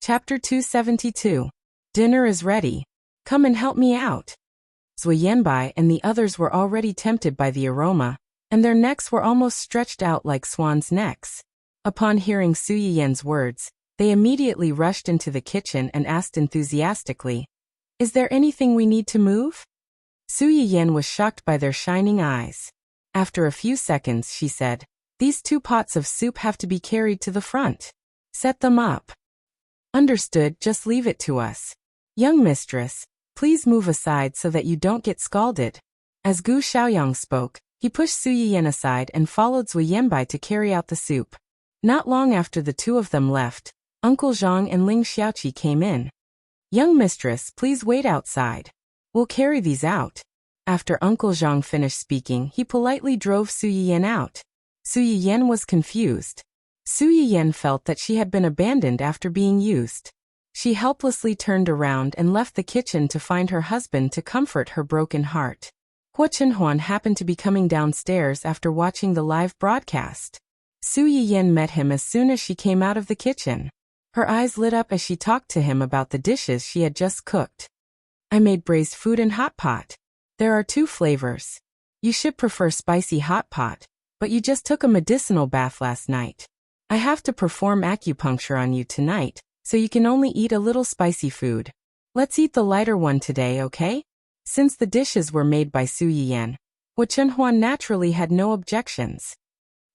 Chapter 272. Dinner is ready. Come and help me out. Zui Yanbai and the others were already tempted by the aroma, and their necks were almost stretched out like swans' necks. Upon hearing Su Yiyan's words, they immediately rushed into the kitchen and asked enthusiastically, "Is there anything we need to move?" Su Yiyan was shocked by their shining eyes. After a few seconds, she said, "These 2 pots of soup have to be carried to the front. Set them up." "Understood, just leave it to us. Young mistress, please move aside so that you don't get scalded." As Gu Xiaoyang spoke, he pushed Su Yiyan aside and followed Zui Yanbai to carry out the soup. Not long after the 2 of them left, Uncle Zhang and Ling Xiaoqi came in. "Young mistress, please wait outside. We'll carry these out." After Uncle Zhang finished speaking, he politely drove Su Yiyan out. Su Yiyan was confused. Su Yiyan felt that she had been abandoned after being used. She helplessly turned around and left the kitchen to find her husband to comfort her broken heart. Hua Chenhuan happened to be coming downstairs after watching the live broadcast. Su Yiyan met him as soon as she came out of the kitchen. Her eyes lit up as she talked to him about the dishes she had just cooked. "I made braised food in hot pot. There are 2 flavors. You should prefer spicy hot pot, but you just took a medicinal bath last night. I have to perform acupuncture on you tonight, so you can only eat a little spicy food. Let's eat the lighter one today, okay?" Since the dishes were made by Su Yiyan, Hua Chenhuan naturally had no objections.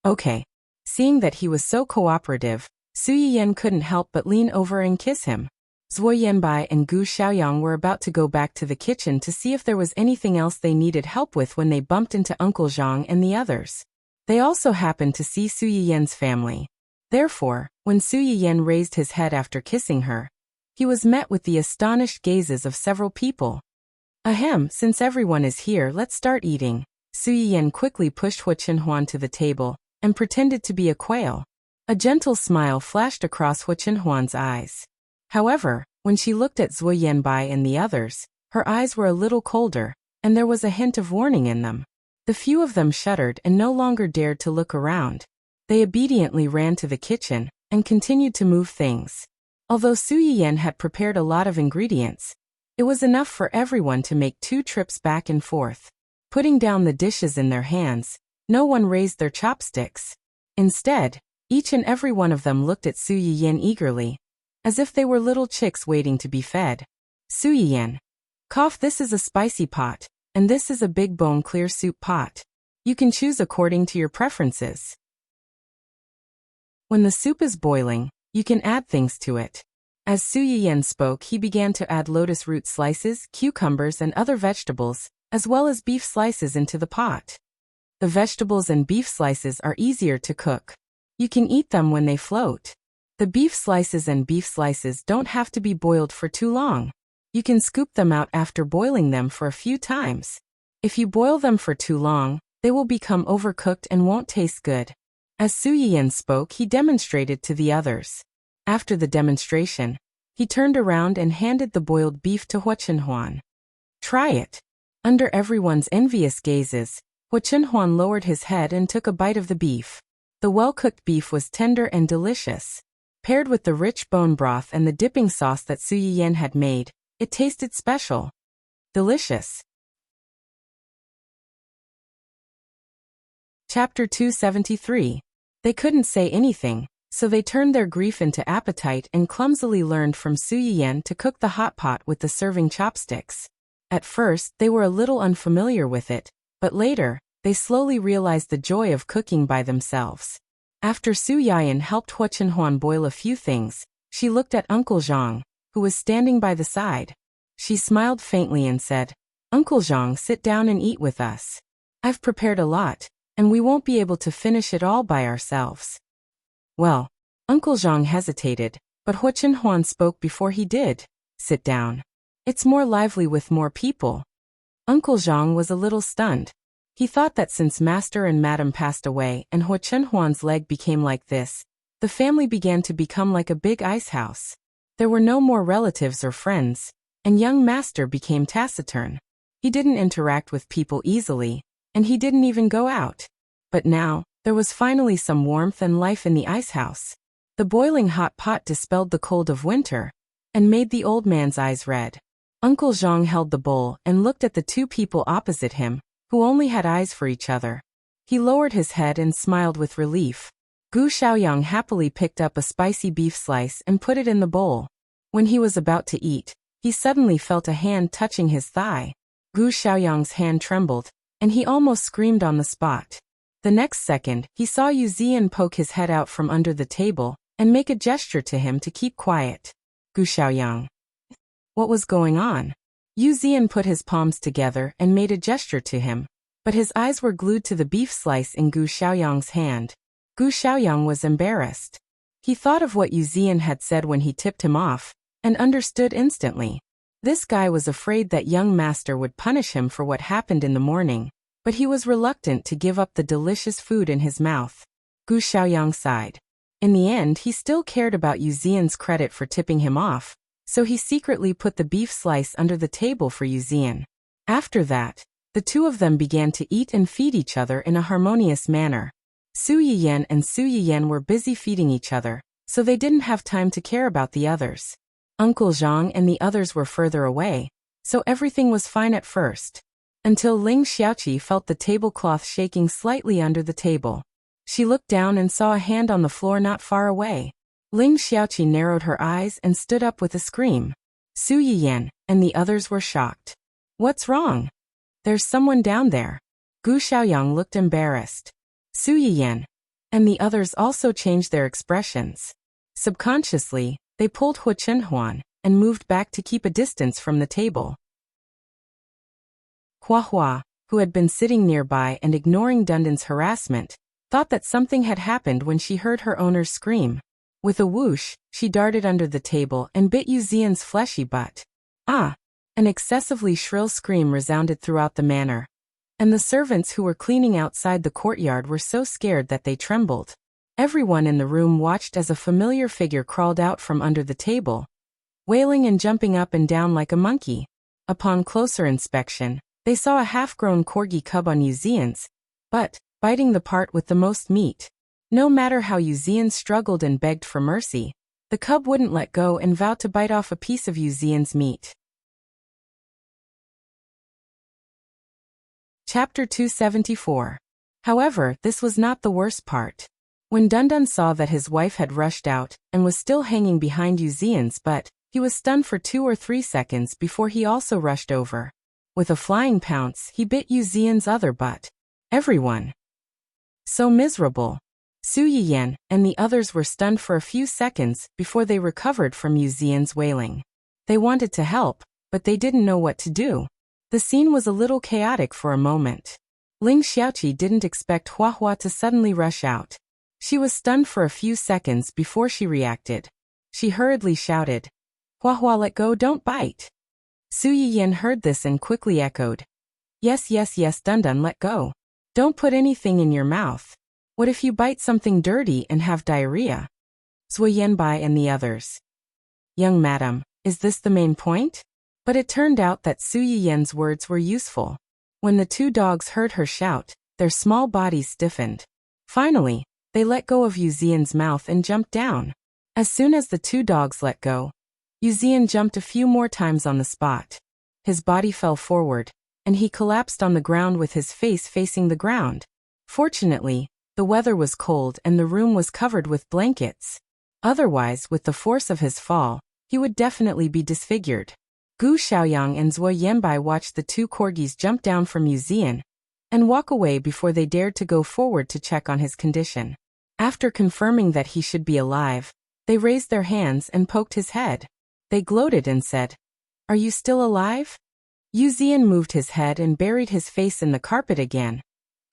"Okay." Seeing that he was so cooperative, Su Yiyan couldn't help but lean over and kiss him. Zui Yanbai and Gu Xiaoyang were about to go back to the kitchen to see if there was anything else they needed help with when they bumped into Uncle Zhang and the others. They also happened to see Su Yiyan's family. Therefore, when Su Yiyan raised his head after kissing her, he was met with the astonished gazes of several people. "Ahem, since everyone is here, let's start eating." Su Yiyan quickly pushed Hua Chenhuan to the table and pretended to be a quail. A gentle smile flashed across Hua Chenhuan's eyes. However, when she looked at Zui Yanbai and the others, her eyes were a little colder, and there was a hint of warning in them. The few of them shuddered and no longer dared to look around. They obediently ran to the kitchen and continued to move things. Although Su Yiyan had prepared a lot of ingredients, it was enough for everyone to make 2 trips back and forth. Putting down the dishes in their hands, no one raised their chopsticks. Instead, each and every one of them looked at Su Yiyan eagerly, as if they were little chicks waiting to be fed. "Su Yiyan. Cough, this is a spicy pot, and this is a big bone clear soup pot. You can choose according to your preferences. When the soup is boiling, you can add things to it." As Su Yiyan spoke, he began to add lotus root slices, cucumbers and other vegetables, as well as beef slices into the pot. The vegetables and beef slices are easier to cook. You can eat them when they float. The beef slices don't have to be boiled for too long. You can scoop them out after boiling them for a few times. If you boil them for too long, they will become overcooked and won't taste good. As Su Yiyan spoke, he demonstrated to the others. After the demonstration, he turned around and handed the boiled beef to Hua Chenhuan. "Try it." Under everyone's envious gazes, Hua Chenhuan lowered his head and took a bite of the beef. The well-cooked beef was tender and delicious. Paired with the rich bone broth and the dipping sauce that Su Yiyan had made, it tasted special. Delicious. Chapter 273. They couldn't say anything, so they turned their grief into appetite and clumsily learned from Su Yiyan to cook the hot pot with the serving chopsticks. At first, they were a little unfamiliar with it, but later, they slowly realized the joy of cooking by themselves. After Su Yiyan helped Hua Chenhuan boil a few things, she looked at Uncle Zhang, who was standing by the side. She smiled faintly and said, "Uncle Zhang, sit down and eat with us. I've prepared a lot, and we won't be able to finish it all by ourselves." Well, Uncle Zhang hesitated, but Hua Chenhuan spoke before he did. "Sit down. It's more lively with more people." Uncle Zhang was a little stunned. He thought that since Master and Madam passed away and Hua Chenhuan's leg became like this, the family began to become like a big ice house. There were no more relatives or friends, and young Master became taciturn. He didn't interact with people easily, and he didn't even go out. But now, there was finally some warmth and life in the ice house. The boiling hot pot dispelled the cold of winter and made the old man's eyes red. Uncle Zhang held the bowl and looked at the two people opposite him, who only had eyes for each other. He lowered his head and smiled with relief. Gu Xiaoyang happily picked up a spicy beef slice and put it in the bowl. When he was about to eat, he suddenly felt a hand touching his thigh. Gu Xiaoyang's hand trembled, and he almost screamed on the spot. The next second, he saw Yu Zian poke his head out from under the table and make a gesture to him to keep quiet. Gu Xiaoyang. What was going on? Yu Zian put his palms together and made a gesture to him, but his eyes were glued to the beef slice in Gu Xiaoyang's hand. Gu Xiaoyang was embarrassed. He thought of what Yu Zian had said when he tipped him off, and understood instantly. This guy was afraid that young master would punish him for what happened in the morning, but he was reluctant to give up the delicious food in his mouth. Gu Xiaoyang sighed. In the end, he still cared about Yu Zian's credit for tipping him off, so he secretly put the beef slice under the table for Yu Zian. After that, the two of them began to eat and feed each other in a harmonious manner. Su Yiyan and Su Yiyan were busy feeding each other, so they didn't have time to care about the others. Uncle Zhang and the others were further away, so everything was fine at first. Until Ling Xiaoqi felt the tablecloth shaking slightly under the table. She looked down and saw a hand on the floor not far away. Ling Xiaoqi narrowed her eyes and stood up with a scream. Su Yiyan and the others were shocked. What's wrong? There's someone down there. Gu Xiaoyang looked embarrassed. Su Yiyan and the others also changed their expressions. Subconsciously, they pulled Hu Chenhuan and moved back to keep a distance from the table. Hua Hua, who had been sitting nearby and ignoring Dundan's harassment, thought that something had happened when she heard her owner's scream. With a whoosh, she darted under the table and bit Yu Zian's fleshy butt. Ah! An excessively shrill scream resounded throughout the manor, and the servants who were cleaning outside the courtyard were so scared that they trembled. Everyone in the room watched as a familiar figure crawled out from under the table, wailing and jumping up and down like a monkey. Upon closer inspection, they saw a half-grown corgi cub on Yu Zian's butt, biting the part with the most meat. No matter how Yu Zian struggled and begged for mercy, the cub wouldn't let go and vowed to bite off a piece of Yu Zian's meat. Chapter 274. However, this was not the worst part. When Dundun saw that his wife had rushed out and was still hanging behind Yu Zian's butt, he was stunned for 2 or 3 seconds before he also rushed over. With a flying pounce, he bit Yu Zian's other butt. Everyone. So miserable. Su Yiyan and the others were stunned for a few seconds before they recovered from Yu Zian's wailing. They wanted to help, but they didn't know what to do. The scene was a little chaotic for a moment. Ling Xiaoqi didn't expect Hua Hua to suddenly rush out. She was stunned for a few seconds before she reacted. She hurriedly shouted, Hua Hua, let go, don't bite. Su Yiyan heard this and quickly echoed, Yes, yes, yes, Dundun, let go. Don't put anything in your mouth. What if you bite something dirty and have diarrhea? Zui Yanbai and the others. Young madam, is this the main point? But it turned out that Su Yiyan's words were useful. When the 2 dogs heard her shout, their small bodies stiffened. Finally, they let go of Yu Zian's mouth and jumped down. As soon as the 2 dogs let go, Yu Zian jumped a few more times on the spot. His body fell forward, and he collapsed on the ground with his face facing the ground. Fortunately, the weather was cold and the room was covered with blankets. Otherwise, with the force of his fall, he would definitely be disfigured. Gu Xiaoyang and Zui Yanbai watched the 2 corgis jump down from Yu Zian and walk away before they dared to go forward to check on his condition. After confirming that he should be alive, they raised their hands and poked his head. They gloated and said, Are you still alive? Yu Zian moved his head and buried his face in the carpet again,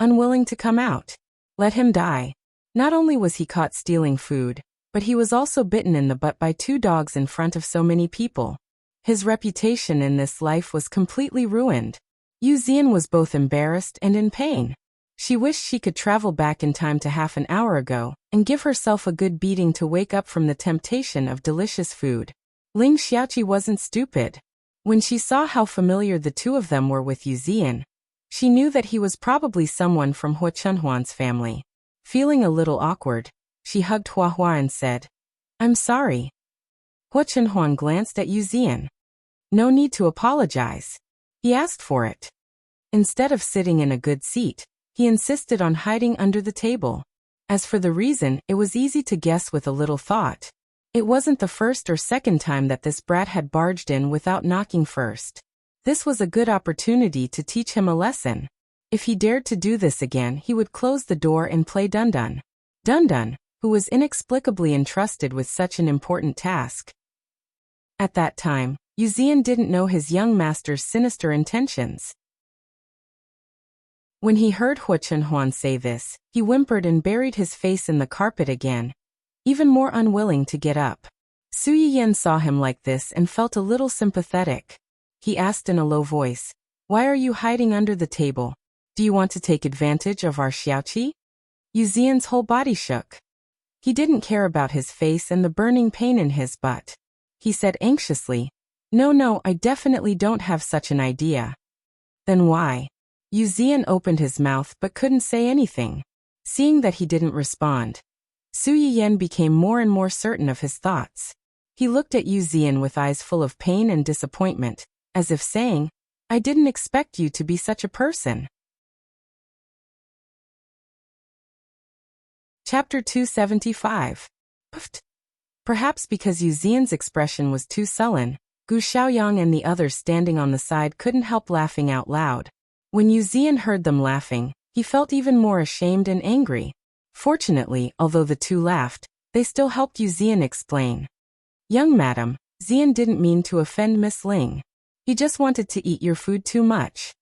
unwilling to come out. Let him die. Not only was he caught stealing food, but he was also bitten in the butt by 2 dogs in front of so many people. His reputation in this life was completely ruined. Yu Zian was both embarrassed and in pain. She wished she could travel back in time to half an hour ago and give herself a good beating to wake up from the temptation of delicious food. Ling Xiaoqi wasn't stupid. When she saw how familiar the 2 of them were with Yu Zian, she knew that he was probably someone from Hu Chenhuan's family. Feeling a little awkward, She hugged Hua Hua and said, "I'm sorry." Hua Chenhuan glanced at Yu Zian. No need to apologize. He asked for it. Instead of sitting in a good seat, he insisted on hiding under the table. As for the reason, it was easy to guess with a little thought. It wasn't the first or second time that this brat had barged in without knocking first. This was a good opportunity to teach him a lesson. If he dared to do this again, he would close the door and play Dun-Dun. Dun-Dun, who was inexplicably entrusted with such an important task. At that time, Yu Zian didn't know his young master's sinister intentions. When he heard Hua Chenhuan say this, he whimpered and buried his face in the carpet again, even more unwilling to get up. Su Yiyan saw him like this and felt a little sympathetic. He asked in a low voice, "Why are you hiding under the table? Do you want to take advantage of our Xiaoqi?" Yu Zian's whole body shook. He didn't care about his face and the burning pain in his butt. He said anxiously, No, I definitely don't have such an idea." "Then why?" Yu Zian opened his mouth but couldn't say anything. Seeing that he didn't respond, Su Yiyan became more and more certain of his thoughts. He looked at Yu Zian with eyes full of pain and disappointment, as if saying, "I didn't expect you to be such a person." Chapter 275. Puffed. Perhaps because Yu Zian's expression was too sullen, Gu Xiaoyang and the others standing on the side couldn't help laughing out loud. When Yu Zian heard them laughing, he felt even more ashamed and angry. Fortunately, although the two laughed, they still helped Yu Zian explain. "Young madam, Zian didn't mean to offend Miss Ling. He just wanted to eat your food too much.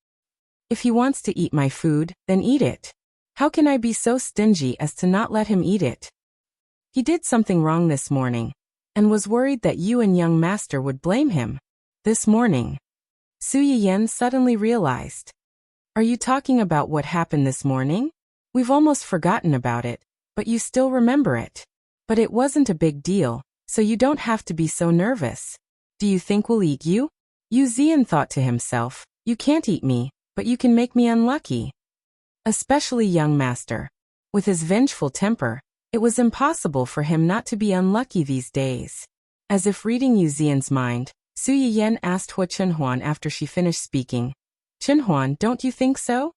If he wants to eat my food, then eat it. How can I be so stingy as to not let him eat it? He did something wrong this morning, and was worried that you and young master would blame him." This morning, Su Yiyan suddenly realized. "Are you talking about what happened this morning? We've almost forgotten about it, but you still remember it. But it wasn't a big deal, so you don't have to be so nervous. Do you think we'll eat you?" Yu Zian thought to himself, "You can't eat me, but you can make me unlucky." Especially young master. With his vengeful temper, it was impossible for him not to be unlucky these days. As if reading Yu Zian's mind, Su Yiyan asked Hua Chenhuan after she finished speaking, "Chenhuan, don't you think so?"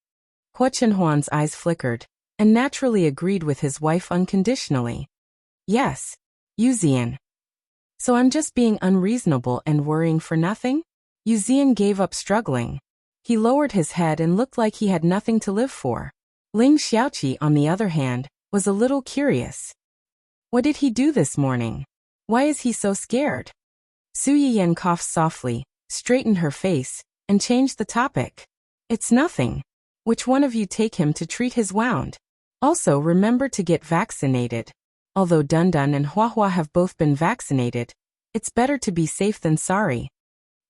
Hua Chenhuan's eyes flickered, and naturally agreed with his wife unconditionally. "Yes, Yu Zian. So I'm just being unreasonable and worrying for nothing?" Yu Zian gave up struggling. He lowered his head and looked like he had nothing to live for. Ling Xiaoqi, on the other hand, was a little curious. What did he do this morning? Why is he so scared? Su Yiyan coughed softly, straightened her face, and changed the topic. "It's nothing. Which one of you take him to treat his wound? Also remember to get vaccinated. Although Dun-Dun and Hua Hua have both been vaccinated, it's better to be safe than sorry."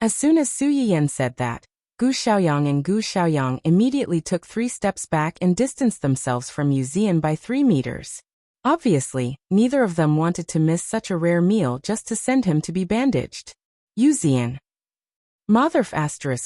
As soon as Su Yiyan said that, Gu Xiaoyang and Gu Xiaoyang immediately took 3 steps back and distanced themselves from Yu Zian by 3 meters. Obviously, neither of them wanted to miss such a rare meal just to send him to be bandaged. Yu Zian. Motherf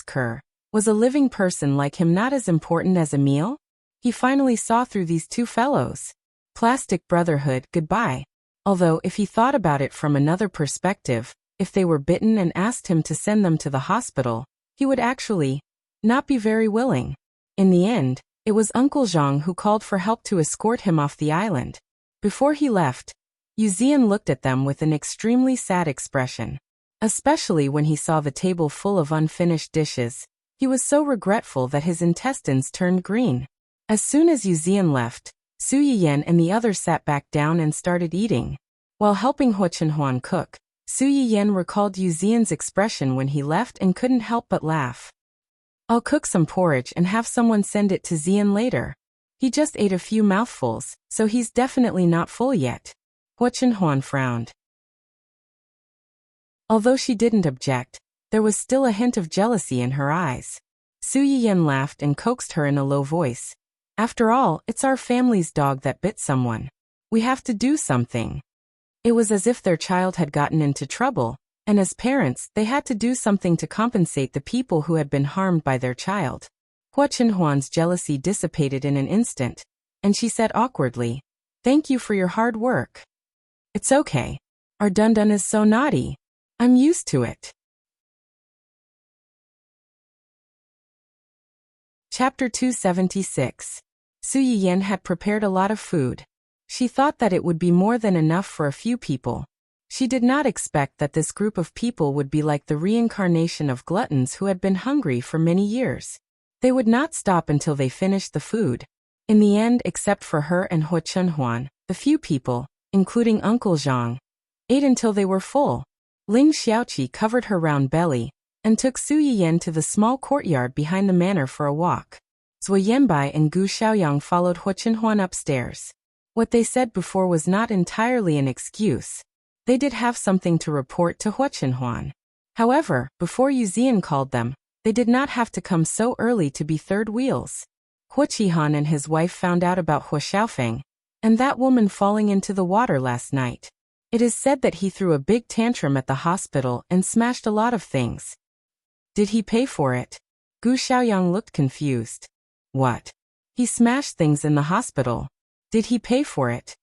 *Ker. Was a living person like him not as important as a meal? He finally saw through these two fellows. Plastic brotherhood, goodbye. Although if he thought about it from another perspective, if they were bitten and asked him to send them to the hospital, he would actually not be very willing. In the end, it was Uncle Zhang who called for help to escort him off the island. Before he left, Yu Zian looked at them with an extremely sad expression. Especially when he saw the table full of unfinished dishes, he was so regretful that his intestines turned green. As soon as Yu Zian left, Su Yiyan and the others sat back down and started eating. While helping Hua Chenhuan cook, Su Yiyan recalled Yu Zian's expression when he left and couldn't help but laugh. "I'll cook some porridge and have someone send it to Zian later. He just ate a few mouthfuls, so he's definitely not full yet." Hua Chenhuan frowned. Although she didn't object, there was still a hint of jealousy in her eyes. Su Yiyan laughed and coaxed her in a low voice. "After all, it's our family's dog that bit someone. We have to do something." It was as if their child had gotten into trouble, and as parents, they had to do something to compensate the people who had been harmed by their child. Hua Chenhuan's jealousy dissipated in an instant, and she said awkwardly, Thank you for your hard work. It's okay. Our Dundun is so naughty. I'm used to it. Chapter 276. Su Yiyan had prepared a lot of food. She thought that it would be more than enough for a few people. She did not expect that this group of people would be like the reincarnation of gluttons who had been hungry for many years. They would not stop until they finished the food. In the end, except for her and Huo Chunhuan, the few people, including Uncle Zhang, ate until they were full. Ling Xiaoqi covered her round belly and took Su Yiyan to the small courtyard behind the manor for a walk. Zui Yanbai and Gu Xiaoyang followed Huo Chunhuan upstairs. What they said before was not entirely an excuse. They did have something to report to Huo Chunhuan. However, before Yu Zian called them, they did not have to come so early to be third wheels. Huo Qihan and his wife found out about Huo Xiaofeng and that woman falling into the water last night. It is said that he threw a big tantrum at the hospital and smashed a lot of things. Did he pay for it? Gu Xiaoyang looked confused. What? He smashed things in the hospital. Did he pay for it?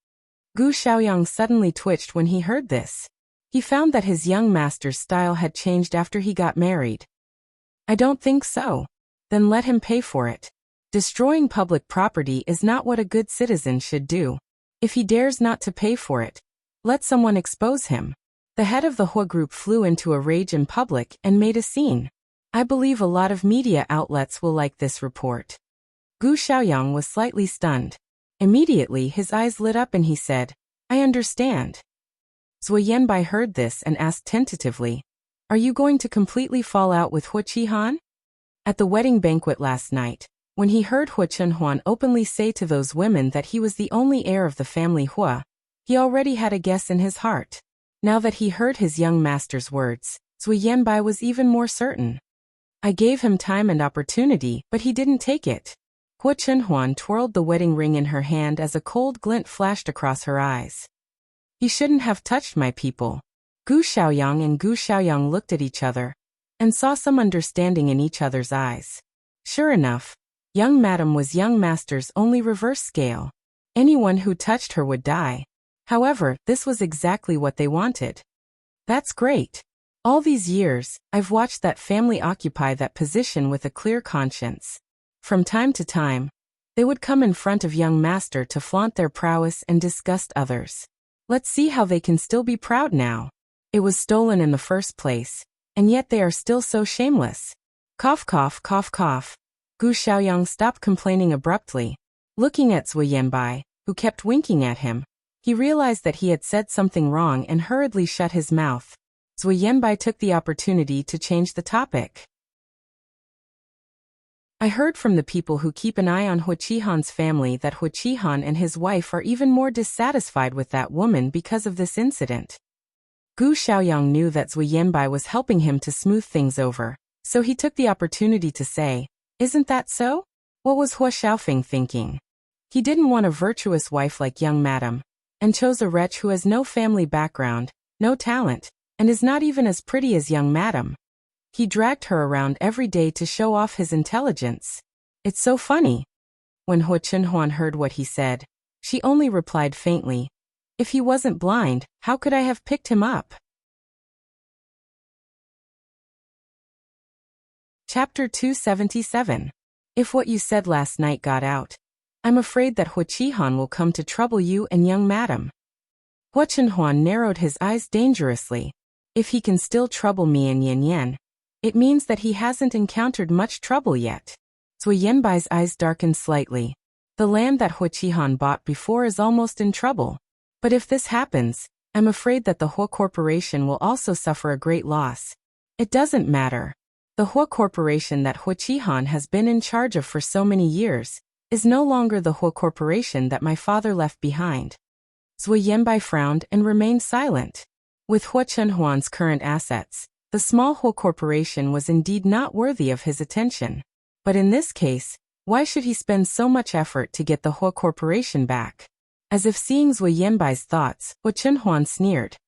Gu Xiaoyang suddenly twitched when he heard this. He found that his young master's style had changed after he got married. I don't think so. Then let him pay for it. Destroying public property is not what a good citizen should do. If he dares not to pay for it, let someone expose him. The head of the Huo group flew into a rage in public and made a scene. I believe a lot of media outlets will like this report. Gu Xiaoyang was slightly stunned. Immediately his eyes lit up and he said, I understand. Zui Yanbai heard this and asked tentatively, Are you going to completely fall out with Huo Qihan? At the wedding banquet last night, when he heard Huo Chunhuan openly say to those women that he was the only heir of the family Huo, he already had a guess in his heart. Now that he heard his young master's words, Zui Yanbai was even more certain. I gave him time and opportunity, but he didn't take it. Huo Chunhuan twirled the wedding ring in her hand as a cold glint flashed across her eyes. He shouldn't have touched my people. Gu Xiaoyang and Gu Xiaoyang looked at each other and saw some understanding in each other's eyes. Sure enough, young madam was young master's only reverse scale. Anyone who touched her would die. However, this was exactly what they wanted. That's great. All these years, I've watched that family occupy that position with a clear conscience. From time to time, they would come in front of young master to flaunt their prowess and disgust others. Let's see how they can still be proud now. It was stolen in the first place, and yet they are still so shameless. Cough cough cough cough. Gu Xiaoyang stopped complaining abruptly. Looking at Zui Yanbai, who kept winking at him, he realized that he had said something wrong and hurriedly shut his mouth. Zui Yanbai took the opportunity to change the topic. I heard from the people who keep an eye on Huo Qihan's family that Huo Qihan and his wife are even more dissatisfied with that woman because of this incident. Gu Xiaoyang knew that Zui Yanbai was helping him to smooth things over, so he took the opportunity to say, Isn't that so? What was Huo Xiaofeng thinking? He didn't want a virtuous wife like young madam, and chose a wretch who has no family background, no talent, and is not even as pretty as young madam. He dragged her around every day to show off his intelligence. It's so funny. When Huo Chunhuan heard what he said, she only replied faintly, If he wasn't blind, how could I have picked him up? Chapter 277. If what you said last night got out, I'm afraid that Huo Qihan will come to trouble you and young madam. Huo Chunhuan narrowed his eyes dangerously. If he can still trouble me and Yan Yan, it means that he hasn't encountered much trouble yet. Zui Yanbai's eyes darkened slightly. The land that Huo Qihan bought before is almost in trouble. But if this happens, I'm afraid that the Huo Corporation will also suffer a great loss. It doesn't matter. The Huo Corporation that Huo Qihan has been in charge of for so many years is no longer the Huo Corporation that my father left behind. Zui Yanbai frowned and remained silent. With Huo Chunhuan's current assets, the small Huo Corporation was indeed not worthy of his attention. But in this case, why should he spend so much effort to get the Huo Corporation back? As if seeing Zui Yanbai's thoughts, Huo Chunhuan sneered.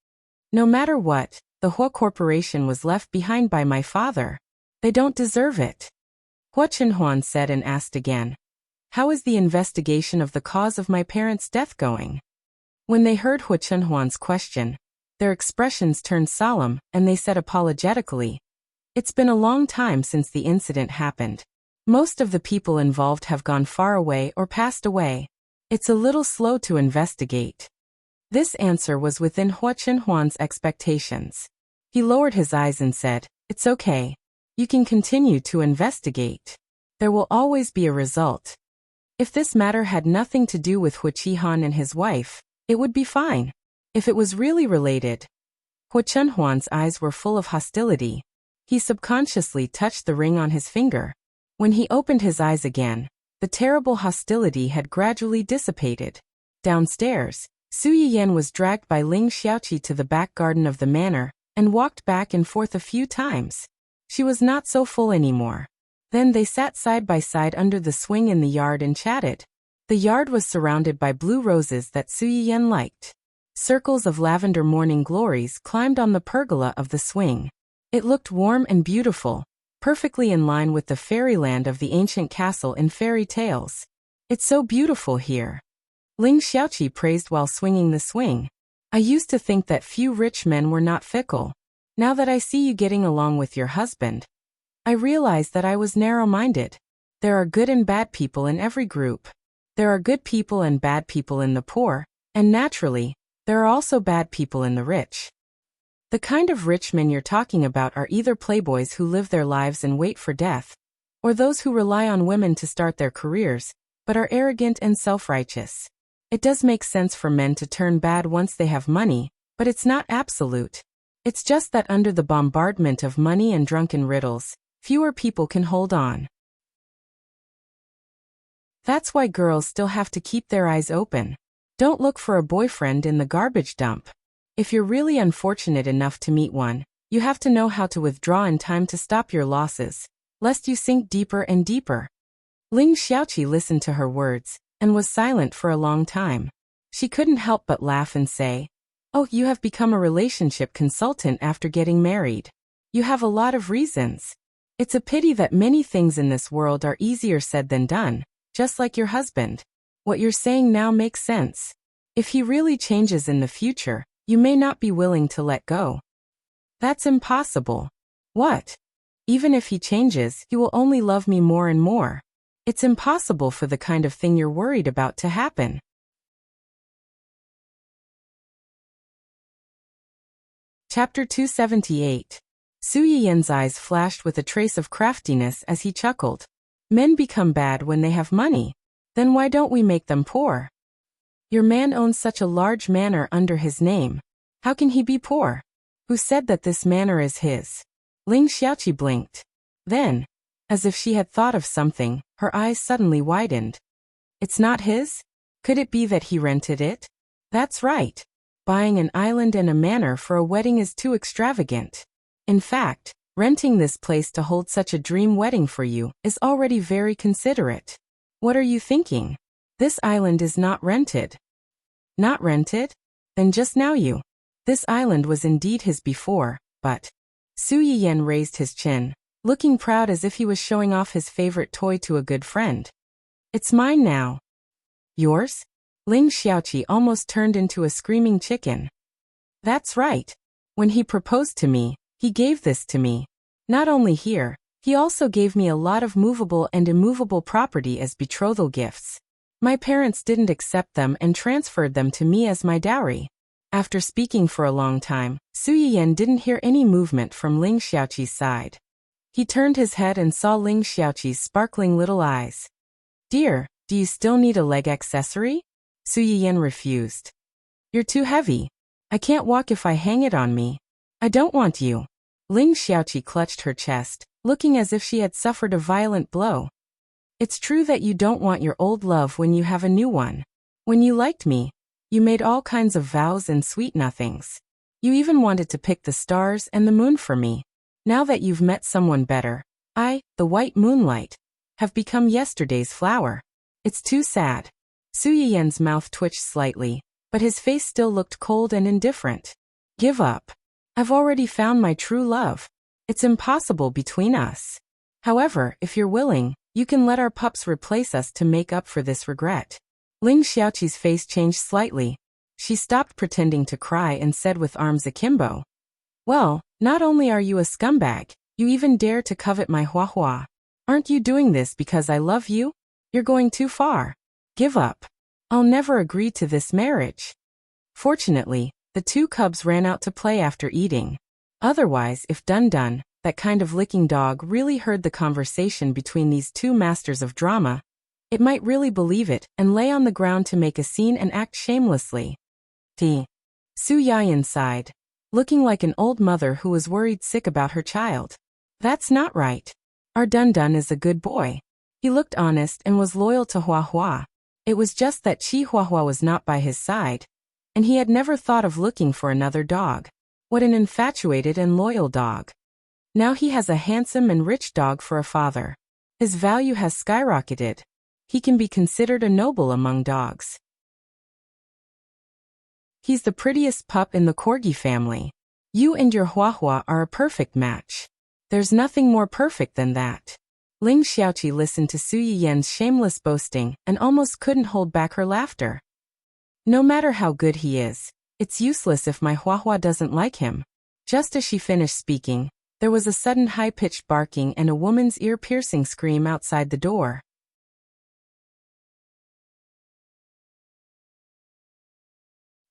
No matter what, the Huo Corporation was left behind by my father. They don't deserve it. Huo Chunhuan said and asked again. How is the investigation of the cause of my parents' death going? When they heard Hu Chenhuan's question, their expressions turned solemn, and they said apologetically, "It's been a long time since the incident happened. Most of the people involved have gone far away or passed away. It's a little slow to investigate." This answer was within Hu Chenhuan's expectations. He lowered his eyes and said, "It's okay. You can continue to investigate. There will always be a result. If this matter had nothing to do with Hu Qihan and his wife, it would be fine. If it was really related..." Hu Chenhuan's eyes were full of hostility. He subconsciously touched the ring on his finger. When he opened his eyes again, the terrible hostility had gradually dissipated. Downstairs, Su Yiyan was dragged by Ling Xiaoqi to the back garden of the manor, and walked back and forth a few times. She was not so full anymore. Then they sat side by side under the swing in the yard and chatted. The yard was surrounded by blue roses that Su Yiyan liked. Circles of lavender morning glories climbed on the pergola of the swing. It looked warm and beautiful, perfectly in line with the fairyland of the ancient castle in fairy tales. "It's so beautiful here," Ling Xiaoqi praised while swinging the swing. "I used to think that few rich men were not fickle. Now that I see you getting along with your husband, I realize that I was narrow-minded. There are good and bad people in every group. There are good people and bad people in the poor, and naturally, there are also bad people in the rich. The kind of rich men you're talking about are either playboys who live their lives and wait for death, or those who rely on women to start their careers, but are arrogant and self-righteous. It does make sense for men to turn bad once they have money, but it's not absolute. It's just that under the bombardment of money and drunken riddles, fewer people can hold on. That's why girls still have to keep their eyes open. Don't look for a boyfriend in the garbage dump. If you're really unfortunate enough to meet one, you have to know how to withdraw in time to stop your losses, lest you sink deeper and deeper." Ling Xiaoqi listened to her words, and was silent for a long time. She couldn't help but laugh and say, "Oh, you have become a relationship consultant after getting married. You have a lot of reasons. It's a pity that many things in this world are easier said than done, just like your husband. What you're saying now makes sense. If he really changes in the future, you may not be willing to let go." "That's impossible." "What?" "Even if he changes, he will only love me more and more. It's impossible for the kind of thing you're worried about to happen." Chapter 278. Su Yiyan's eyes flashed with a trace of craftiness as he chuckled. "Men become bad when they have money. Then why don't we make them poor? Your man owns such a large manor under his name. How can he be poor? Who said that this manor is his?" Ling Xiaoqi blinked. Then, as if she had thought of something, her eyes suddenly widened. "It's not his? Could it be that he rented it?" "That's right. Buying an island and a manor for a wedding is too extravagant. In fact, renting this place to hold such a dream wedding for you is already very considerate. What are you thinking? This island is not rented." "Not rented? Then just now you..." This island was indeed his before, but... Su Yiyan raised his chin, looking proud as if he was showing off his favorite toy to a good friend. "It's mine now." "Yours?" Ling Xiaoqi almost turned into a screaming chicken. "That's right. When he proposed to me, he gave this to me. Not only here, he also gave me a lot of movable and immovable property as betrothal gifts. My parents didn't accept them and transferred them to me as my dowry." After speaking for a long time, Su Yiyan didn't hear any movement from Ling Xiaoqi's side. He turned his head and saw Ling Xiaoqi's sparkling little eyes. "Dear, do you still need a leg accessory?" Su Yiyan refused. "You're too heavy. I can't walk if I hang it on me. I don't want you." Ling Xiaoqi clutched her chest, looking as if she had suffered a violent blow. "It's true that you don't want your old love when you have a new one. When you liked me, you made all kinds of vows and sweet nothings. You even wanted to pick the stars and the moon for me. Now that you've met someone better, I, the white moonlight, have become yesterday's flower. It's too sad." Su Yiyan's mouth twitched slightly, but his face still looked cold and indifferent. "Give up. I've already found my true love. It's impossible between us. However, if you're willing, You can let our pups replace us to make up for this regret. Ling Xiaoqi's face changed slightly. She stopped pretending to cry and said with arms akimbo, "Well, not only are you a scumbag, you even dare to covet my Hua Hua. Aren't you doing this because I love you? You're going too far. Give up. I'll never agree to this marriage." Fortunately, the two cubs ran out to play after eating. Otherwise, if Dun Dun, that kind of licking dog, really heard the conversation between these two masters of drama, it might really believe it and lay on the ground to make a scene and act shamelessly. Su Yayan sighed, looking like an old mother who was worried sick about her child. That's not right. Our Dun Dun is a good boy. He looked honest and was loyal to Hua Hua. It was just that Chi Hua Hua was not by his side, and he had never thought of looking for another dog. What an infatuated and loyal dog. Now he has a handsome and rich dog for a father. His value has skyrocketed. He can be considered a noble among dogs. He's the prettiest pup in the Corgi family. You and your Hua Hua are a perfect match. There's nothing more perfect than that. Ling Xiaoqi listened to Su Yiyan's shameless boasting and almost couldn't hold back her laughter. No matter how good he is, it's useless if my Hua Hua doesn't like him. Just as she finished speaking, there was a sudden high-pitched barking and a woman's ear-piercing scream outside the door.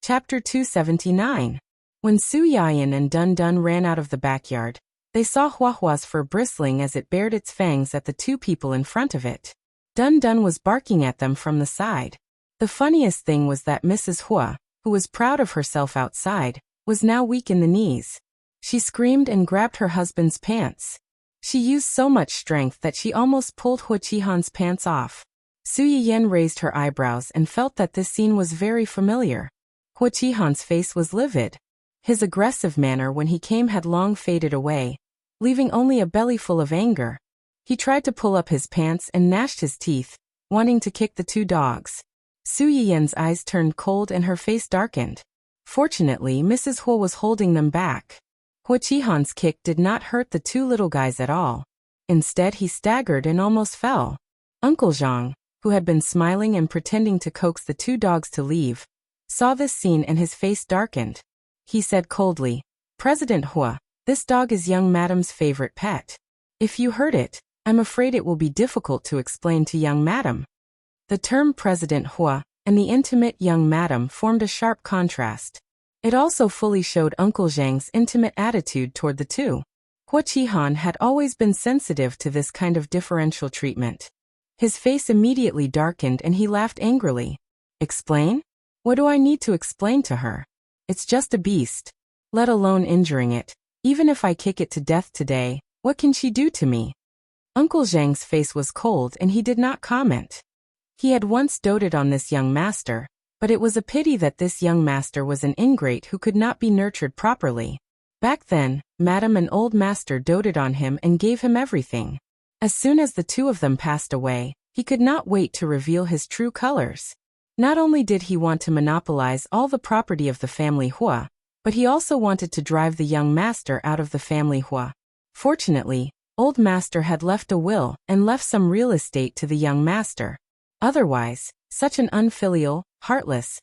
Chapter 279. When Su Yayan and Dun Dun ran out of the backyard, they saw Hua Hua's fur bristling as it bared its fangs at the two people in front of it. Dun Dun was barking at them from the side. The funniest thing was that Mrs. Hua, who was proud of herself outside, was now weak in the knees. She screamed and grabbed her husband's pants. She used so much strength that she almost pulled Hua Qihan's pants off. Su Yiyan raised her eyebrows and felt that this scene was very familiar. Hua Qihan's face was livid. His aggressive manner when he came had long faded away, leaving only a belly full of anger. He tried to pull up his pants and gnashed his teeth, wanting to kick the two dogs. Su Yiyan's eyes turned cold and her face darkened. Fortunately, Mrs. Hua was holding them back. Hua Qihan's kick did not hurt the two little guys at all. Instead, he staggered and almost fell. Uncle Zhang, who had been smiling and pretending to coax the two dogs to leave, saw this scene and his face darkened. He said coldly, "President Hua, this dog is young madam's favorite pet. If you hurt it, I'm afraid it will be difficult to explain to young madam." The term President Hua and the intimate young madam formed a sharp contrast. It also fully showed Uncle Zhang's intimate attitude toward the two. Hua Qihan had always been sensitive to this kind of differential treatment. His face immediately darkened and he laughed angrily. "Explain? What do I need to explain to her? It's just a beast. Let alone injuring it. Even if I kick it to death today, what can she do to me?" Uncle Zhang's face was cold and he did not comment. He had once doted on this young master, but it was a pity that this young master was an ingrate who could not be nurtured properly. Back then, Madam and Old Master doted on him and gave him everything. As soon as the two of them passed away, he could not wait to reveal his true colors. Not only did he want to monopolize all the property of the family Hua, but he also wanted to drive the young master out of the family Hua. Fortunately, Old Master had left a will and left some real estate to the young master. Otherwise, such an unfilial, heartless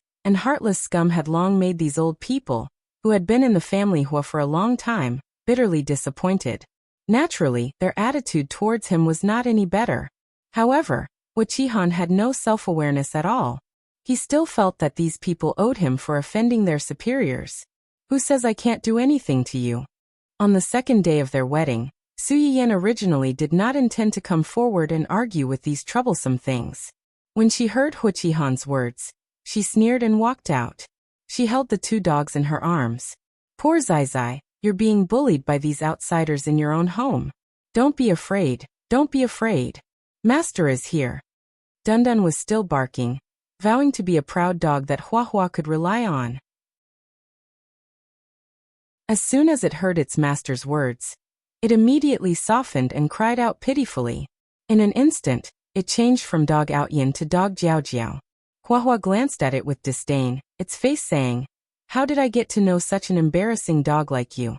scum had long made these old people, who had been in the family Hua for a long time, bitterly disappointed. Naturally, their attitude towards him was not any better. However, Hua Qihan had no self-awareness at all. He still felt that these people owed him for offending their superiors. "Who says I can't do anything to you?" On the second day of their wedding, Su Yiyan originally did not intend to come forward and argue with these troublesome things. When she heard Hua Qihan's words, she sneered and walked out. She held the two dogs in her arms. "Poor Zai Zai, you're being bullied by these outsiders in your own home. Don't be afraid, don't be afraid. Master is here." Dun Dun was still barking, vowing to be a proud dog that Hua Hua could rely on. As soon as it heard its master's words, it immediately softened and cried out pitifully. In an instant, it changed from dog Outyin to dog Jiao Jiao. Hua Hua glanced at it with disdain, its face saying, "How did I get to know such an embarrassing dog like you?"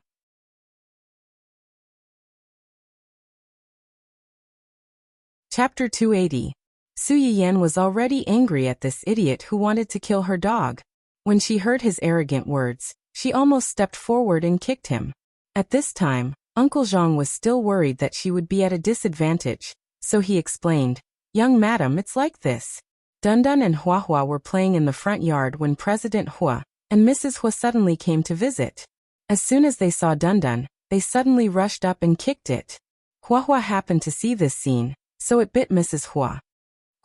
Chapter 280. Su Yiyan was already angry at this idiot who wanted to kill her dog. When she heard his arrogant words, she almost stepped forward and kicked him. At this time, Uncle Zhang was still worried that she would be at a disadvantage, so he explained, "Young madam, it's like this. Dundun and Hua Hua were playing in the front yard when President Hua and Mrs. Hua suddenly came to visit. As soon as they saw Dundun, they suddenly rushed up and kicked it. Hua Hua happened to see this scene, so it bit Mrs. Hua.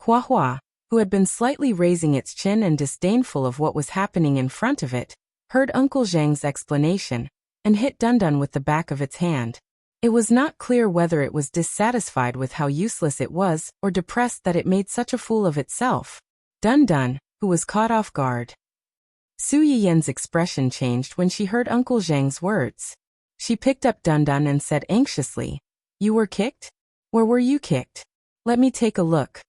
Hua Hua, who had been slightly raising its chin and disdainful of what was happening in front of it, heard Uncle Zhang's explanation and hit Dundun with the back of its hand. It was not clear whether it was dissatisfied with how useless it was or depressed that it made such a fool of itself. Dundun, who was caught off guard. Su Yiyan's expression changed when she heard Uncle Zhang's words. She picked up Dundun and said anxiously, "You were kicked? Where were you kicked? Let me take a look."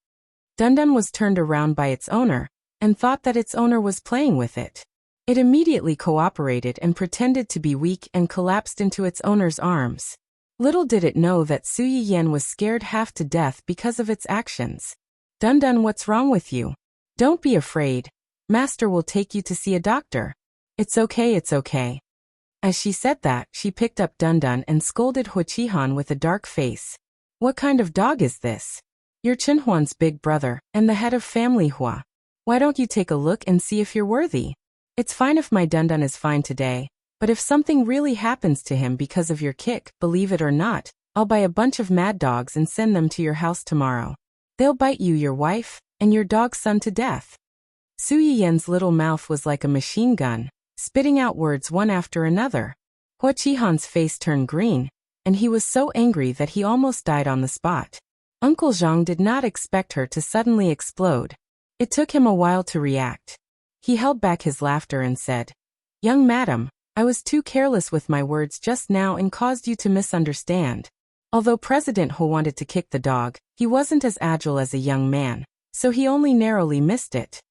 Dundun was turned around by its owner and thought that its owner was playing with it. It immediately cooperated and pretended to be weak and collapsed into its owner's arms. Little did it know that Su Yiyan was scared half to death because of its actions. "Dundun, what's wrong with you? Don't be afraid. Master will take you to see a doctor. It's okay, it's okay." As she said that, she picked up Dundun and scolded Huaqihan with a dark face. "What kind of dog is this? You're Chenhuan's big brother and the head of family Hua. Why don't you take a look and see if you're worthy? It's fine if my Dundun is fine today, but if something really happens to him because of your kick, believe it or not, I'll buy a bunch of mad dogs and send them to your house tomorrow. They'll bite you, your wife, and your dog's son to death." Su Yiyan's little mouth was like a machine gun, spitting out words one after another. Huaqihan's face turned green, and he was so angry that he almost died on the spot. Uncle Zhang did not expect her to suddenly explode. It took him a while to react. He held back his laughter and said, "Young madam, I was too careless with my words just now and caused you to misunderstand. Although President Ho wanted to kick the dog, he wasn't as agile as a young man, so he only narrowly missed it."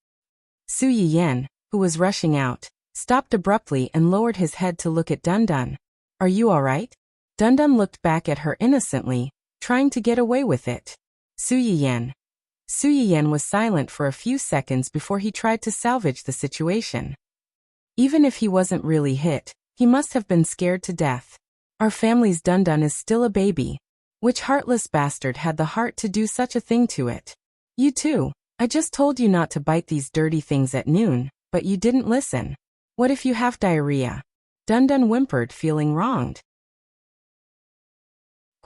Su Yiyan, who was rushing out, stopped abruptly and lowered his head to look at Dundun. "Are you all right?" Dundun looked back at her innocently, trying to get away with it. Su Yiyan. Su Yiyan was silent for a few seconds before he tried to salvage the situation. Even if he wasn't really hit, he must have been scared to death. Our family's Dundun is still a baby. Which heartless bastard had the heart to do such a thing to it? You too. I just told you not to bite these dirty things at noon, but you didn't listen. What if you have diarrhea? Dundun whimpered, feeling wronged.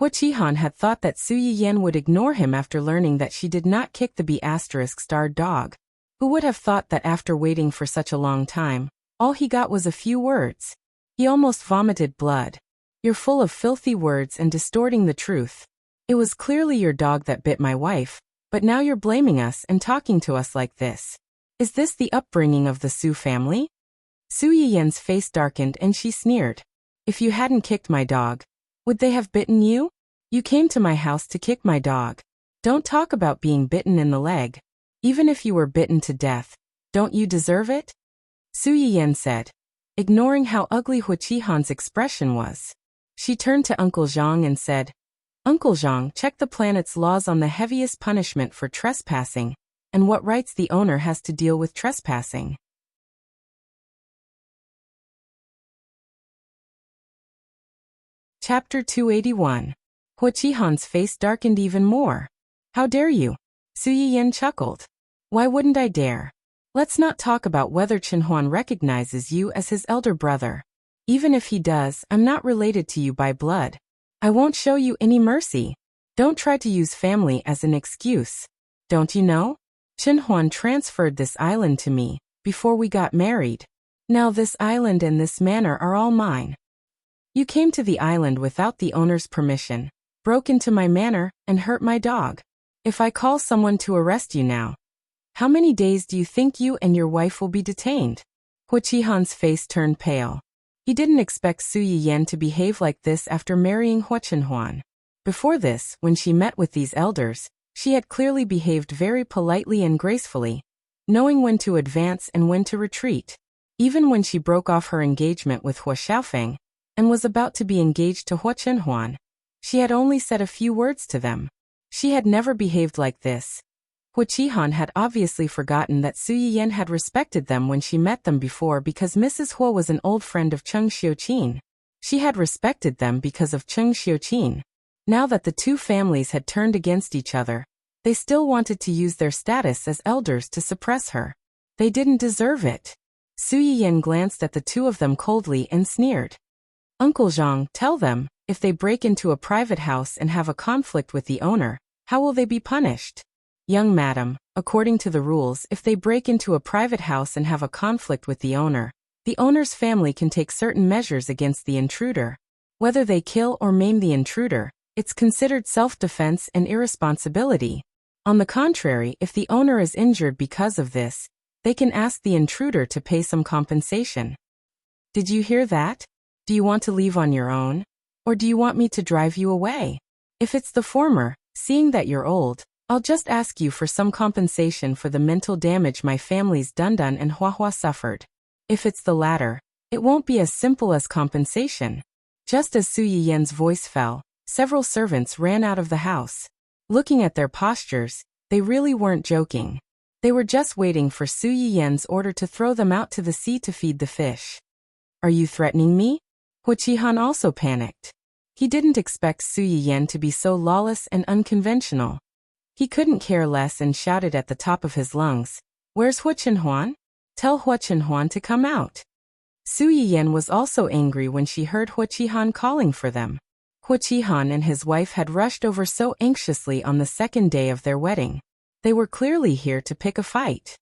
Huaqihan had thought that Su Yiyan would ignore him after learning that she did not kick the B***starred dog. Who would have thought that after waiting for such a long time, all he got was a few words? He almost vomited blood. "You're full of filthy words and distorting the truth. It was clearly your dog that bit my wife, but now you're blaming us and talking to us like this. Is this the upbringing of the Su family?" Su Yiyan's face darkened and she sneered. "If you hadn't kicked my dog, would they have bitten you? You came to my house to kick my dog. Don't talk about being bitten in the leg. Even if you were bitten to death, don't you deserve it?" Su Yiyan said, ignoring how ugly Huaqihan's expression was. She turned to Uncle Zhang and said, "Uncle Zhang, check the planet's laws on the heaviest punishment for trespassing, and what rights the owner has to deal with trespassing." Chapter 281. Huaqihan's face darkened even more. "How dare you?" Su Yiyan chuckled. "Why wouldn't I dare? Let's not talk about whether Chenhuan recognizes you as his elder brother. Even if he does, I'm not related to you by blood. I won't show you any mercy. Don't try to use family as an excuse. Don't you know? Chenhuan transferred this island to me before we got married. Now this island and this manor are all mine. You came to the island without the owner's permission, broke into my manor, and hurt my dog. If I call someone to arrest you now, how many days do you think you and your wife will be detained?" Huaqihan's face turned pale. He didn't expect Su Yiyan to behave like this after marrying Hua Chenhuan. Before this, when she met with these elders, she had clearly behaved very politely and gracefully, knowing when to advance and when to retreat. Even when she broke off her engagement with Hua Xiaofeng and was about to be engaged to Hua Chenhuan, she had only said a few words to them. She had never behaved like this. Hua Qihan had obviously forgotten that Su Yiyan had respected them when she met them before because Mrs. Hua was an old friend of Cheng Xiuqin. She had respected them because of Cheng Xiuqin. Now that the two families had turned against each other, they still wanted to use their status as elders to suppress her. They didn't deserve it. Su Yiyan glanced at the two of them coldly and sneered. Uncle Zhang, tell them, if they break into a private house and have a conflict with the owner, how will they be punished? Young madam, according to the rules, if they break into a private house and have a conflict with the owner's family can take certain measures against the intruder. Whether they kill or maim the intruder, it's considered self-defense and irresponsibility. On the contrary, if the owner is injured because of this, they can ask the intruder to pay some compensation. Did you hear that? Do you want to leave on your own? Or do you want me to drive you away? If it's the former, seeing that you're old, I'll just ask you for some compensation for the mental damage my family's Dundun and Huahua suffered. If it's the latter, it won't be as simple as compensation. Just as Su Yiyan's voice fell, several servants ran out of the house. Looking at their postures, they really weren't joking. They were just waiting for Su Yiyan's order to throw them out to the sea to feed the fish. Are you threatening me? Hua Qihan also panicked. He didn't expect Su Yiyan to be so lawless and unconventional. He couldn't care less and shouted at the top of his lungs, "Where's Hua Chenhuan? Tell Hua Chenhuan to come out." Su Yiyan was also angry when she heard Hua Qihan calling for them. Hua Qihan and his wife had rushed over so anxiously on the second day of their wedding. They were clearly here to pick a fight.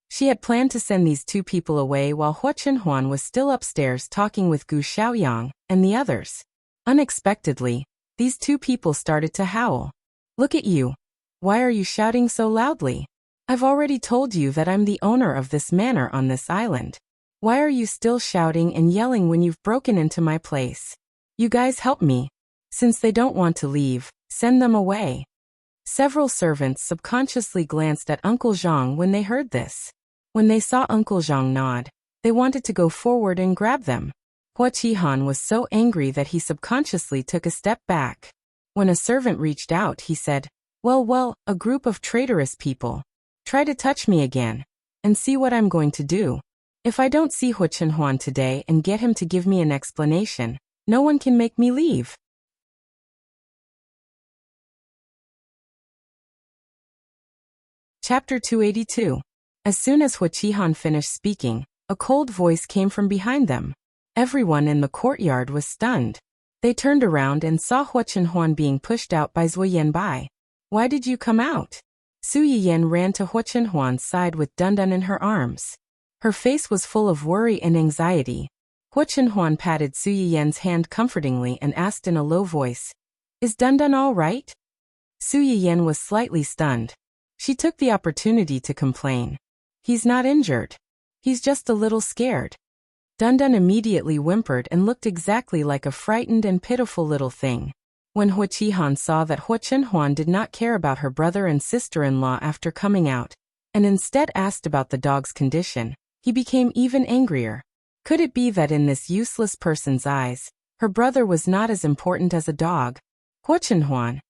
She had planned to send these two people away while Hua Chenhuan was still upstairs talking with Gu Xiaoyang and the others. Unexpectedly, these two people started to howl. "Look at you. Why are you shouting so loudly? I've already told you that I'm the owner of this manor on this island. Why are you still shouting and yelling when you've broken into my place? You guys help me. Since they don't want to leave, send them away." Several servants subconsciously glanced at Uncle Zhang when they heard this. When they saw Uncle Zhang nod, they wanted to go forward and grab them. Hua Qihan was so angry that he subconsciously took a step back. When a servant reached out, he said, Well, a group of traitorous people. Try to touch me again, and see what I'm going to do. If I don't see Hua Chenhuan today and get him to give me an explanation, no one can make me leave." Chapter 282. As soon as Hua Qihan finished speaking, a cold voice came from behind them. Everyone in the courtyard was stunned. They turned around and saw Hua Chenhuan being pushed out by Zui Yanbai. "Why did you come out?" Su Yiyan ran to Hua Chenhuan's side with Dundun in her arms. Her face was full of worry and anxiety. Hua Chenhuan patted Su Yiyan's hand comfortingly and asked in a low voice, "Is Dundun all right?" Su Yiyan was slightly stunned. She took the opportunity to complain. "He's not injured. He's just a little scared." Dundun immediately whimpered and looked exactly like a frightened and pitiful little thing. When Hua Qihan saw that Hua Chenhuan did not care about her brother and sister-in-law after coming out, and instead asked about the dog's condition, he became even angrier. Could it be that in this useless person's eyes, her brother was not as important as a dog? "Hua Chenhuan,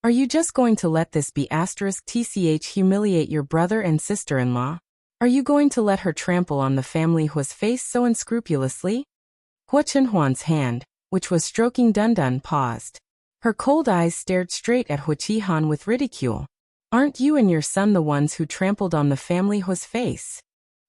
are you just going to let this be *tch humiliate your brother and sister-in-law? Are you going to let her trample on the family Hua's face so unscrupulously?" Hua Chenhuan's hand, which was stroking Dundun, paused. Her cold eyes stared straight at Hua Qihan with ridicule. "Aren't you and your son the ones who trampled on the family Hua's face?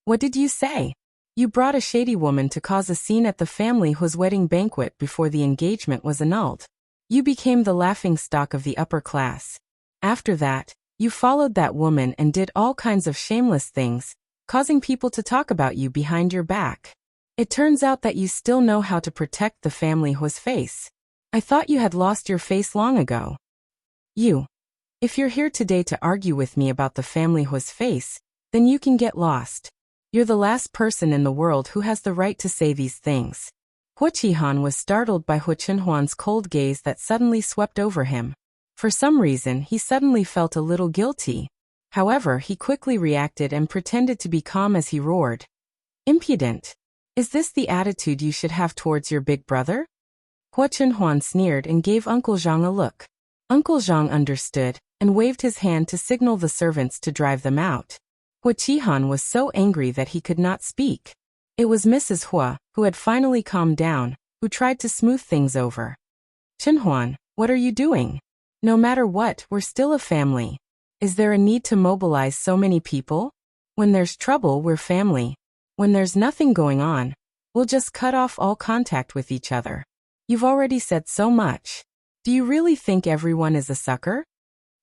What did you say? You brought a shady woman to cause a scene at the family Hua's wedding banquet before the engagement was annulled. You became the laughingstock of the upper class. After that, you followed that woman and did all kinds of shameless things, causing people to talk about you behind your back. It turns out that you still know how to protect the family Hua's face. I thought you had lost your face long ago. If you're here today to argue with me about the family Hua's face, then you can get lost. You're the last person in the world who has the right to say these things." Hua Qihan was startled by Hua Chenhuan's cold gaze that suddenly swept over him. For some reason, he suddenly felt a little guilty. However, he quickly reacted and pretended to be calm as he roared, "Impudent! Is this the attitude you should have towards your big brother?" Hua Chenhuan sneered and gave Uncle Zhang a look. Uncle Zhang understood and waved his hand to signal the servants to drive them out. Hua Qihan was so angry that he could not speak. It was Mrs. Hua, who had finally calmed down, who tried to smooth things over. Chenhuan, what are you doing? No matter what, we're still a family. Is there a need to mobilize so many people? When there's trouble, we're family. When there's nothing going on, we'll just cut off all contact with each other. You've already said so much. Do you really think everyone is a sucker?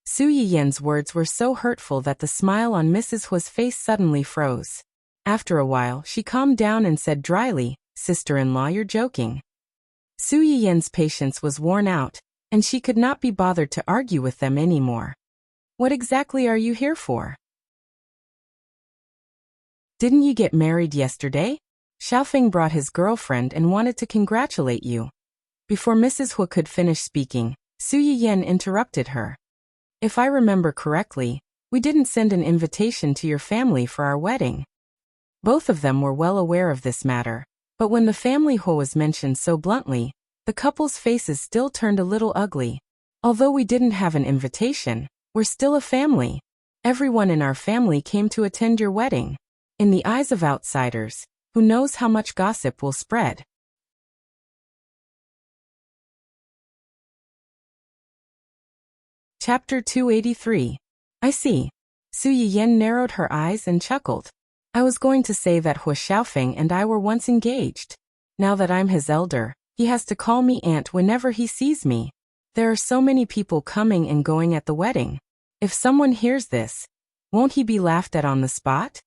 Su Yiyan's words were so hurtful that the smile on Mrs. Hua's face suddenly froze. After a while, she calmed down and said dryly, "Sister-in-law, you're joking." Su Yiyan's patience was worn out, and she could not be bothered to argue with them anymore. What exactly are you here for? Didn't you get married yesterday? Xiaofeng brought his girlfriend and wanted to congratulate you. Before Mrs. Hua could finish speaking, Su Yiyan interrupted her. If I remember correctly, we didn't send an invitation to your family for our wedding. Both of them were well aware of this matter, but when the family Hua was mentioned so bluntly, the couple's faces still turned a little ugly. Although we didn't have an invitation, we're still a family. Everyone in our family came to attend your wedding. In the eyes of outsiders, who knows how much gossip will spread? Chapter 283. I see. Su Yiyan narrowed her eyes and chuckled. I was going to say that Hua Xiaofeng and I were once engaged. Now that I'm his elder, he has to call me aunt whenever he sees me. There are so many people coming and going at the wedding. If someone hears this, won't he be laughed at on the spot?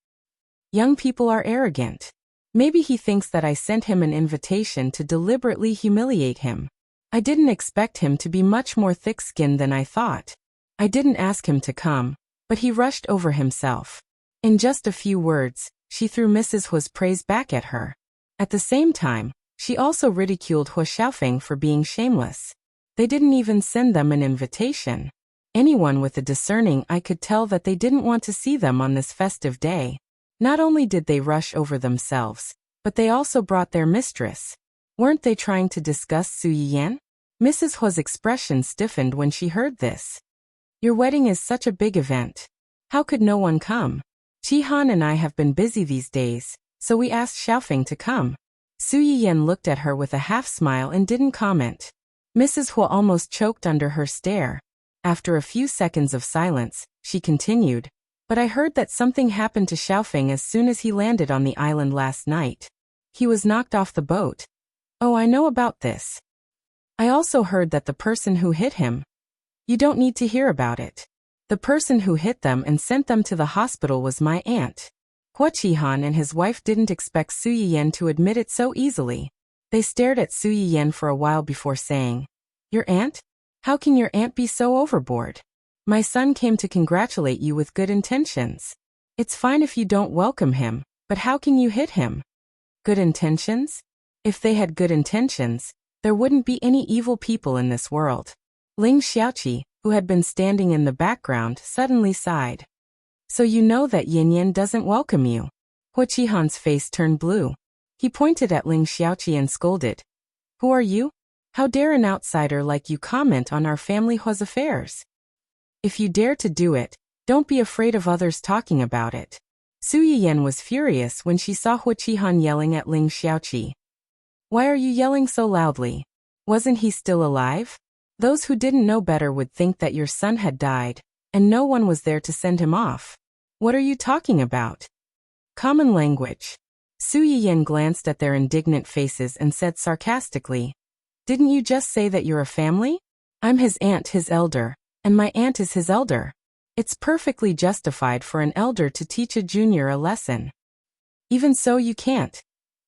Young people are arrogant. Maybe he thinks that I sent him an invitation to deliberately humiliate him. I didn't expect him to be much more thick-skinned than I thought. I didn't ask him to come, but he rushed over himself. In just a few words, she threw Mrs. Hua's praise back at her. At the same time, she also ridiculed Hua Xiaofeng for being shameless. They didn't even send them an invitation. Anyone with a discerning eye could tell that they didn't want to see them on this festive day. Not only did they rush over themselves, but they also brought their mistress. Weren't they trying to discuss Su Yiyan? Mrs. Hua's expression stiffened when she heard this. Your wedding is such a big event. How could no one come? Qihan and I have been busy these days, so we asked Xiaofeng to come. Su Yiyan looked at her with a half-smile and didn't comment. Mrs. Hua almost choked under her stare. After a few seconds of silence, she continued, but I heard that something happened to Xiaofeng as soon as he landed on the island last night. He was knocked off the boat. Oh, I know about this. I also heard that the person who hit him. You don't need to hear about it. The person who hit them and sent them to the hospital was my aunt. Hua Qihan and his wife didn't expect Su Yiyan to admit it so easily. They stared at Su Yiyan for a while before saying, Your aunt? How can your aunt be so overboard? My son came to congratulate you with good intentions. It's fine if you don't welcome him, but how can you hit him? Good intentions? If they had good intentions, there wouldn't be any evil people in this world. Ling Xiaoqi, who had been standing in the background, suddenly sighed. So you know that Yin doesn't welcome you. Hua Qihan's face turned blue. He pointed at Ling Xiaoqi and scolded. Who are you? How dare an outsider like you comment on our family Hua's affairs? If you dare to do it, don't be afraid of others talking about it. Su Yiyan was furious when she saw Hua Qihan yelling at Ling Xiaoqi. Why are you yelling so loudly? Wasn't he still alive? Those who didn't know better would think that your son had died, and no one was there to send him off. What are you talking about? Common language. Su Yiyan glanced at their indignant faces and said sarcastically, Didn't you just say that you're a family? I'm his aunt, his elder, and my aunt is his elder. It's perfectly justified for an elder to teach a junior a lesson. Even so, you can't.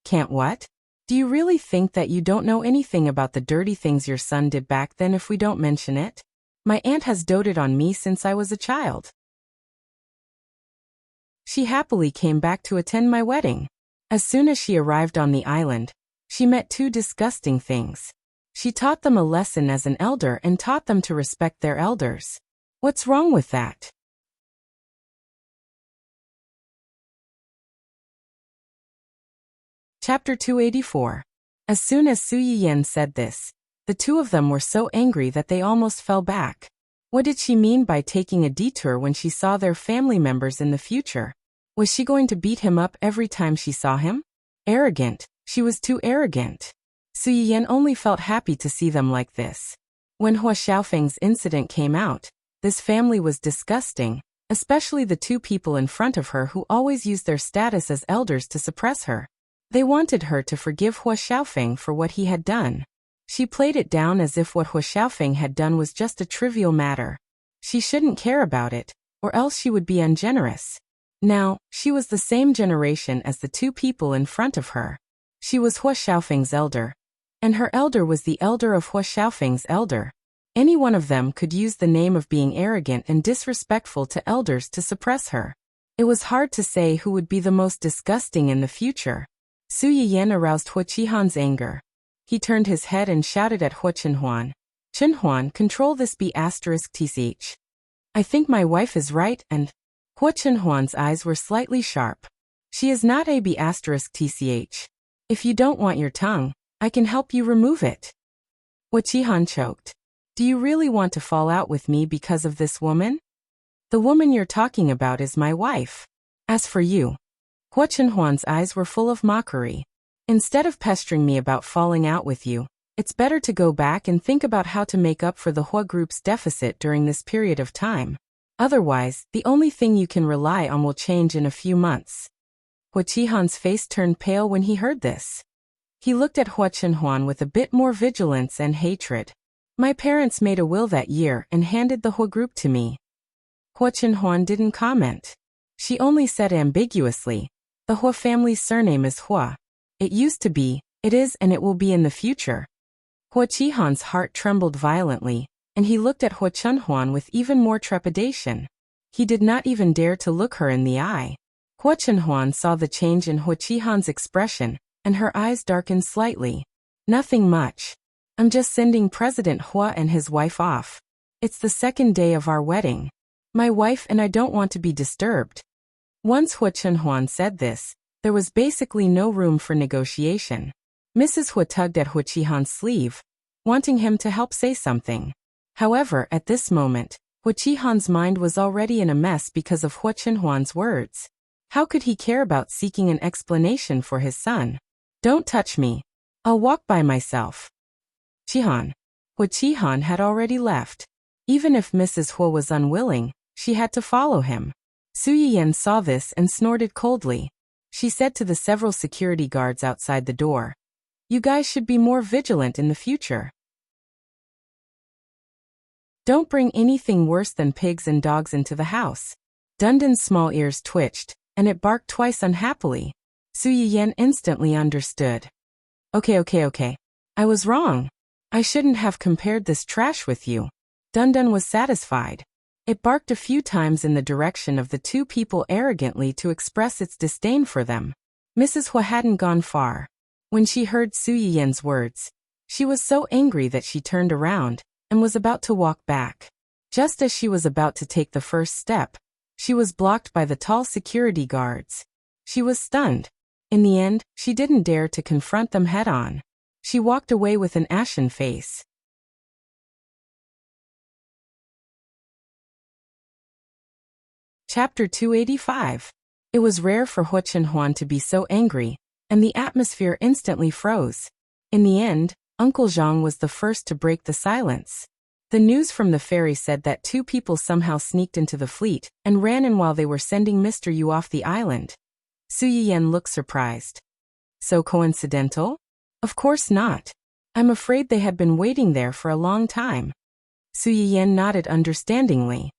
Can't what? Do you really think that you don't know anything about the dirty things your son did back then if we don't mention it? My aunt has doted on me since I was a child. She happily came back to attend my wedding. As soon as she arrived on the island, she met two disgusting things. She taught them a lesson as an elder and taught them to respect their elders. What's wrong with that? Chapter 284. As soon as Su Yiyan said this, The two of them were so angry that they almost fell back. What did she mean by taking a detour when she saw their family members in the future? Was she going to beat him up every time she saw him? Arrogant. She was too arrogant. Su Yiyan only felt happy to see them like this. When Hua Xiaofeng's incident came out, this family was disgusting, especially the two people in front of her who always used their status as elders to suppress her. They wanted her to forgive Hua Xiaofeng for what he had done. She played it down as if what Hua Xiaofeng had done was just a trivial matter. She shouldn't care about it, or else she would be ungenerous. Now, she was the same generation as the two people in front of her. She was Hua Xiaofeng's elder, and her elder was the elder of Hua Xiaofeng's elder. Any one of them could use the name of being arrogant and disrespectful to elders to suppress her. It was hard to say who would be the most disgusting in the future. Su Yiyan aroused Hua Qihan's anger. He turned his head and shouted at Hua Chenhuan. Chenhuan, control this B***th. I think my wife is right and… Hua Chenhuan's eyes were slightly sharp. She is not a B***th. If you don't want your tongue, I can help you remove it. Hua Qihan choked. Do you really want to fall out with me because of this woman? The woman you're talking about is my wife. As for you… Hua Chenhuan's eyes were full of mockery. Instead of pestering me about falling out with you, it's better to go back and think about how to make up for the Hua group's deficit during this period of time. Otherwise, the only thing you can rely on will change in a few months. Hua Qihan's face turned pale when he heard this. He looked at Hua Chenhuan with a bit more vigilance and hatred. My parents made a will that year and handed the Hua group to me. Hua Chenhuan didn't comment. She only said ambiguously, the Hua family's surname is Hua. It used to be, it is, and it will be in the future. Hua Qihan's heart trembled violently, and he looked at Hua Chenhuan with even more trepidation. He did not even dare to look her in the eye. Hua Chenhuan saw the change in Hua Qihan's expression, and her eyes darkened slightly. Nothing much. I'm just sending President Hua and his wife off. It's the second day of our wedding. My wife and I don't want to be disturbed. Once Hua Chenhuan said this, there was basically no room for negotiation. Mrs. Hua tugged at Hua Qihan's sleeve, wanting him to help say something. However, at this moment, Hua Qihan's mind was already in a mess because of Hua Chenhuan's words. How could he care about seeking an explanation for his son? Don't touch me. I'll walk by myself. Qihan. Hua Qihan had already left. Even if Mrs. Hua was unwilling, she had to follow him. Su Yiyan saw this and snorted coldly. She said to the several security guards outside the door, "You guys should be more vigilant in the future. Don't bring anything worse than pigs and dogs into the house." Dundun's small ears twitched, and it barked twice unhappily. Su Yiyan instantly understood. Okay. I was wrong. I shouldn't have compared this trash with you. Dundun was satisfied. It barked a few times in the direction of the two people arrogantly to express its disdain for them. Mrs. Hua hadn't gone far. When she heard Su Yiyan's words, she was so angry that she turned around and was about to walk back. Just as she was about to take the first step, she was blocked by the tall security guards. She was stunned. In the end, she didn't dare to confront them head-on. She walked away with an ashen face. Chapter 285. It was rare for Hua Chenhuan to be so angry, and the atmosphere instantly froze. In the end, Uncle Zhang was the first to break the silence. The news from the ferry said that two people somehow sneaked into the fleet and ran in while they were sending Mr. Yu off the island. Su Yiyan looked surprised. So coincidental? Of course not. I'm afraid they had been waiting there for a long time. Su Yiyan nodded understandingly.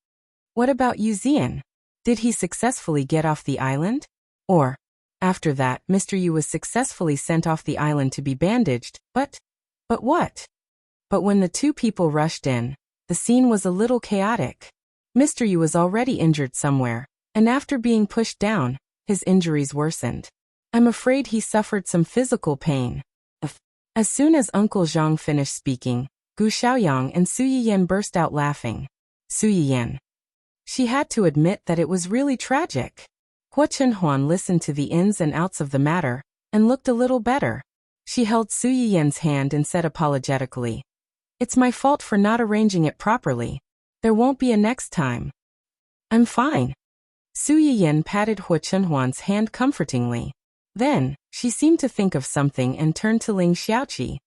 What about Yu Zian? Did he successfully get off the island? Or, after that, Mr. Yu was successfully sent off the island to be bandaged, but what? But when the two people rushed in, the scene was a little chaotic. Mr. Yu was already injured somewhere, and after being pushed down, his injuries worsened. I'm afraid he suffered some physical pain. As soon as Uncle Zhang finished speaking, Gu Xiaoyang and Su Yiyan burst out laughing. Su Yiyan. She had to admit that it was really tragic. Hua Chenhuan listened to the ins and outs of the matter, and looked a little better. She held Su Yiyan's hand and said apologetically, It's my fault for not arranging it properly. There won't be a next time. I'm fine. Su Yiyan patted Hua Chunhuan's hand comfortingly. Then, she seemed to think of something and turned to Ling Xiaoqi.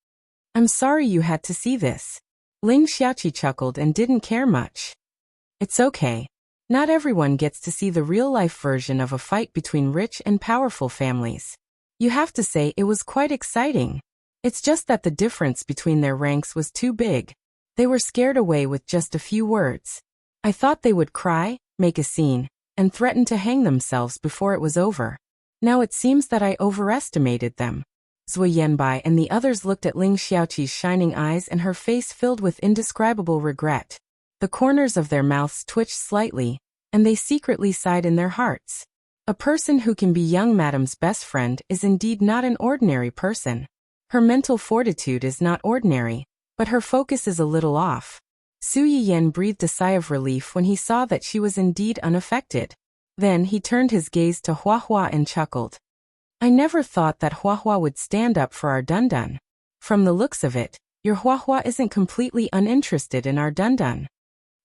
I'm sorry you had to see this. Ling Xiaoqi chuckled and didn't care much. It's okay. Not everyone gets to see the real-life version of a fight between rich and powerful families. You have to say it was quite exciting. It's just that the difference between their ranks was too big. They were scared away with just a few words. I thought they would cry, make a scene, and threaten to hang themselves before it was over. Now it seems that I overestimated them. Zui Yanbai and the others looked at Ling Xiaoqi's shining eyes and her face filled with indescribable regret. The corners of their mouths twitched slightly, and they secretly sighed in their hearts. A person who can be young madam's best friend is indeed not an ordinary person. Her mental fortitude is not ordinary, but her focus is a little off. Su Yiyan breathed a sigh of relief when he saw that she was indeed unaffected. Then he turned his gaze to Hua Hua and chuckled. I never thought that Hua Hua would stand up for our Dundun. From the looks of it, your Hua Hua isn't completely uninterested in our Dundun.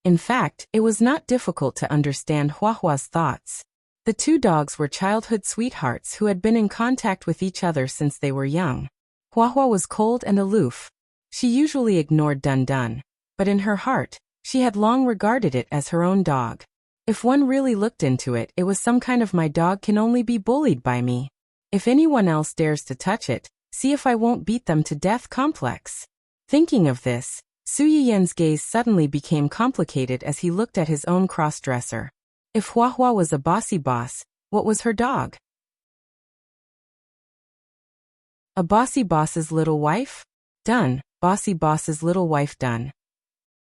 In fact, it was not difficult to understand Hua Hua's thoughts. The two dogs were childhood sweethearts who had been in contact with each other since they were young. Hua Hua was cold and aloof. She usually ignored Dundun, but in her heart, she had long regarded it as her own dog. If one really looked into it, it was some kind of my dog can only be bullied by me. If anyone else dares to touch it, see if I won't beat them to death complex. Thinking of this, Su Yiyan's gaze suddenly became complicated as he looked at his own cross-dresser. If Hua Hua was a bossy boss, what was her dog? A bossy boss's little wife? Done. Bossy boss's little wife done.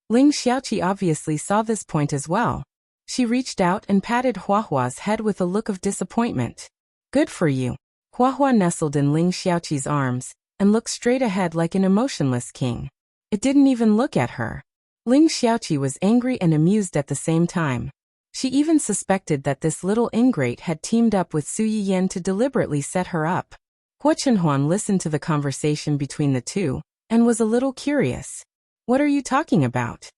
Ling Xiaoqi obviously saw this point as well. She reached out and patted Hua Hua's head with a look of disappointment. Good for you. Hua Hua nestled in Ling Xiaoqi's arms and looked straight ahead like an emotionless king. It didn't even look at her. Ling Xiaoqi was angry and amused at the same time. She even suspected that this little ingrate had teamed up with Su Yiyan to deliberately set her up. Hua Chunhuan listened to the conversation between the two and was a little curious. What are you talking about?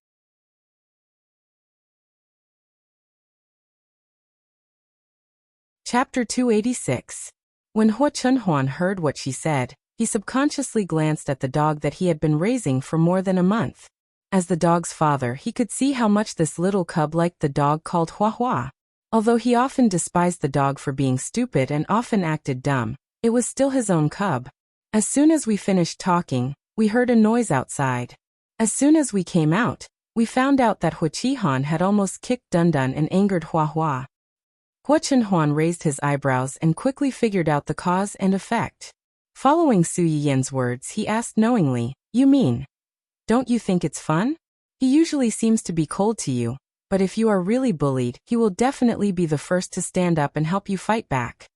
Chapter 286. When Hua Chunhuan heard what she said, he subconsciously glanced at the dog that he had been raising for more than a month. As the dog's father, he could see how much this little cub liked the dog called Hua Hua. Although he often despised the dog for being stupid and often acted dumb, it was still his own cub. As soon as we finished talking, we heard a noise outside. As soon as we came out, we found out that Hua Qihan had almost kicked Dundun and angered Hua Hua. Hua Chunhuan raised his eyebrows and quickly figured out the cause and effect. Following Su Yiyan's words, he asked knowingly, You mean? Don't you think it's fun? He usually seems to be cold to you, but if you are really bullied, he will definitely be the first to stand up and help you fight back.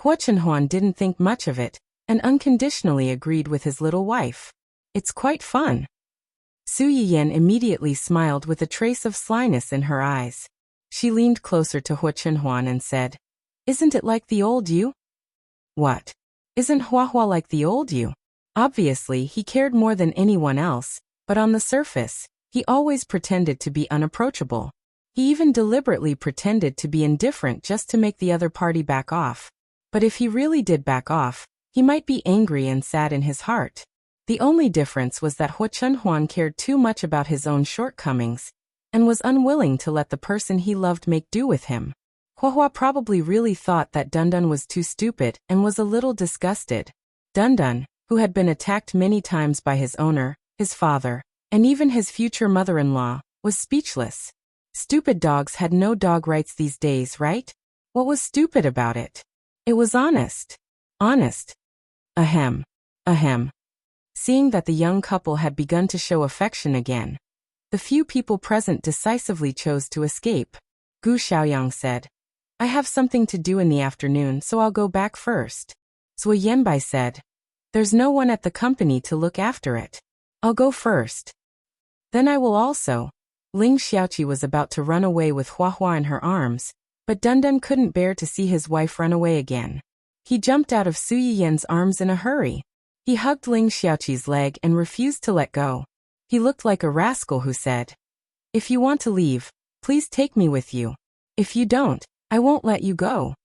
Hua Chunhuan didn't think much of it, and unconditionally agreed with his little wife. It's quite fun. Su Yiyan immediately smiled with a trace of slyness in her eyes. She leaned closer to Hua Chunhuan and said, Isn't it like the old you? What? Isn't Hua Hua like the old you? Obviously, he cared more than anyone else, but on the surface, he always pretended to be unapproachable. He even deliberately pretended to be indifferent just to make the other party back off. But if he really did back off, he might be angry and sad in his heart. The only difference was that Hua Chunhuan cared too much about his own shortcomings and was unwilling to let the person he loved make do with him. Hua Hua probably really thought that Dundun was too stupid and was a little disgusted. Dundun, who had been attacked many times by his owner, his father, and even his future mother-in-law, was speechless. Stupid dogs had no dog rights these days, right? What was stupid about it? It was honest. Honest. Ahem. Ahem. Seeing that the young couple had begun to show affection again, the few people present decisively chose to escape. Gu Xiaoyang said, I have something to do in the afternoon, so I'll go back first. Zui Yanbai said, There's no one at the company to look after it. I'll go first. Then I will also. Ling Xiaoqi was about to run away with Hua Hua in her arms, but Dundun couldn't bear to see his wife run away again. He jumped out of Su Yiyan's arms in a hurry. He hugged Ling Xiaoqi's leg and refused to let go. He looked like a rascal who said, "If you want to leave, please take me with you. If you don't, I won't let you go."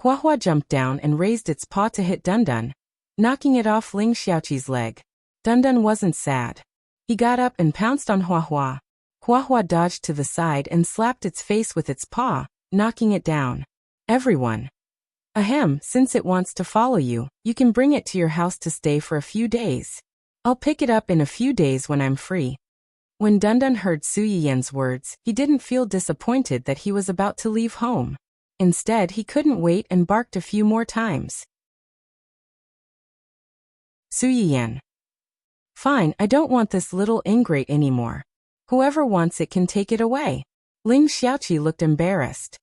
Huahua jumped down and raised its paw to hit Dundun, knocking it off Ling Xiaoqi's leg. Dundun wasn't sad. He got up and pounced on Huahua. Huahua dodged to the side and slapped its face with its paw, knocking it down. "Everyone. Ahem, since it wants to follow you, you can bring it to your house to stay for a few days. I'll pick it up in a few days when I'm free." When Dundun heard Su Yiyan's words, he didn't feel disappointed that he was about to leave home. Instead, he couldn't wait and barked a few more times. Su Yiyan. "Fine, I don't want this little ingrate anymore. Whoever wants it can take it away." Ling Xiaoqi looked embarrassed.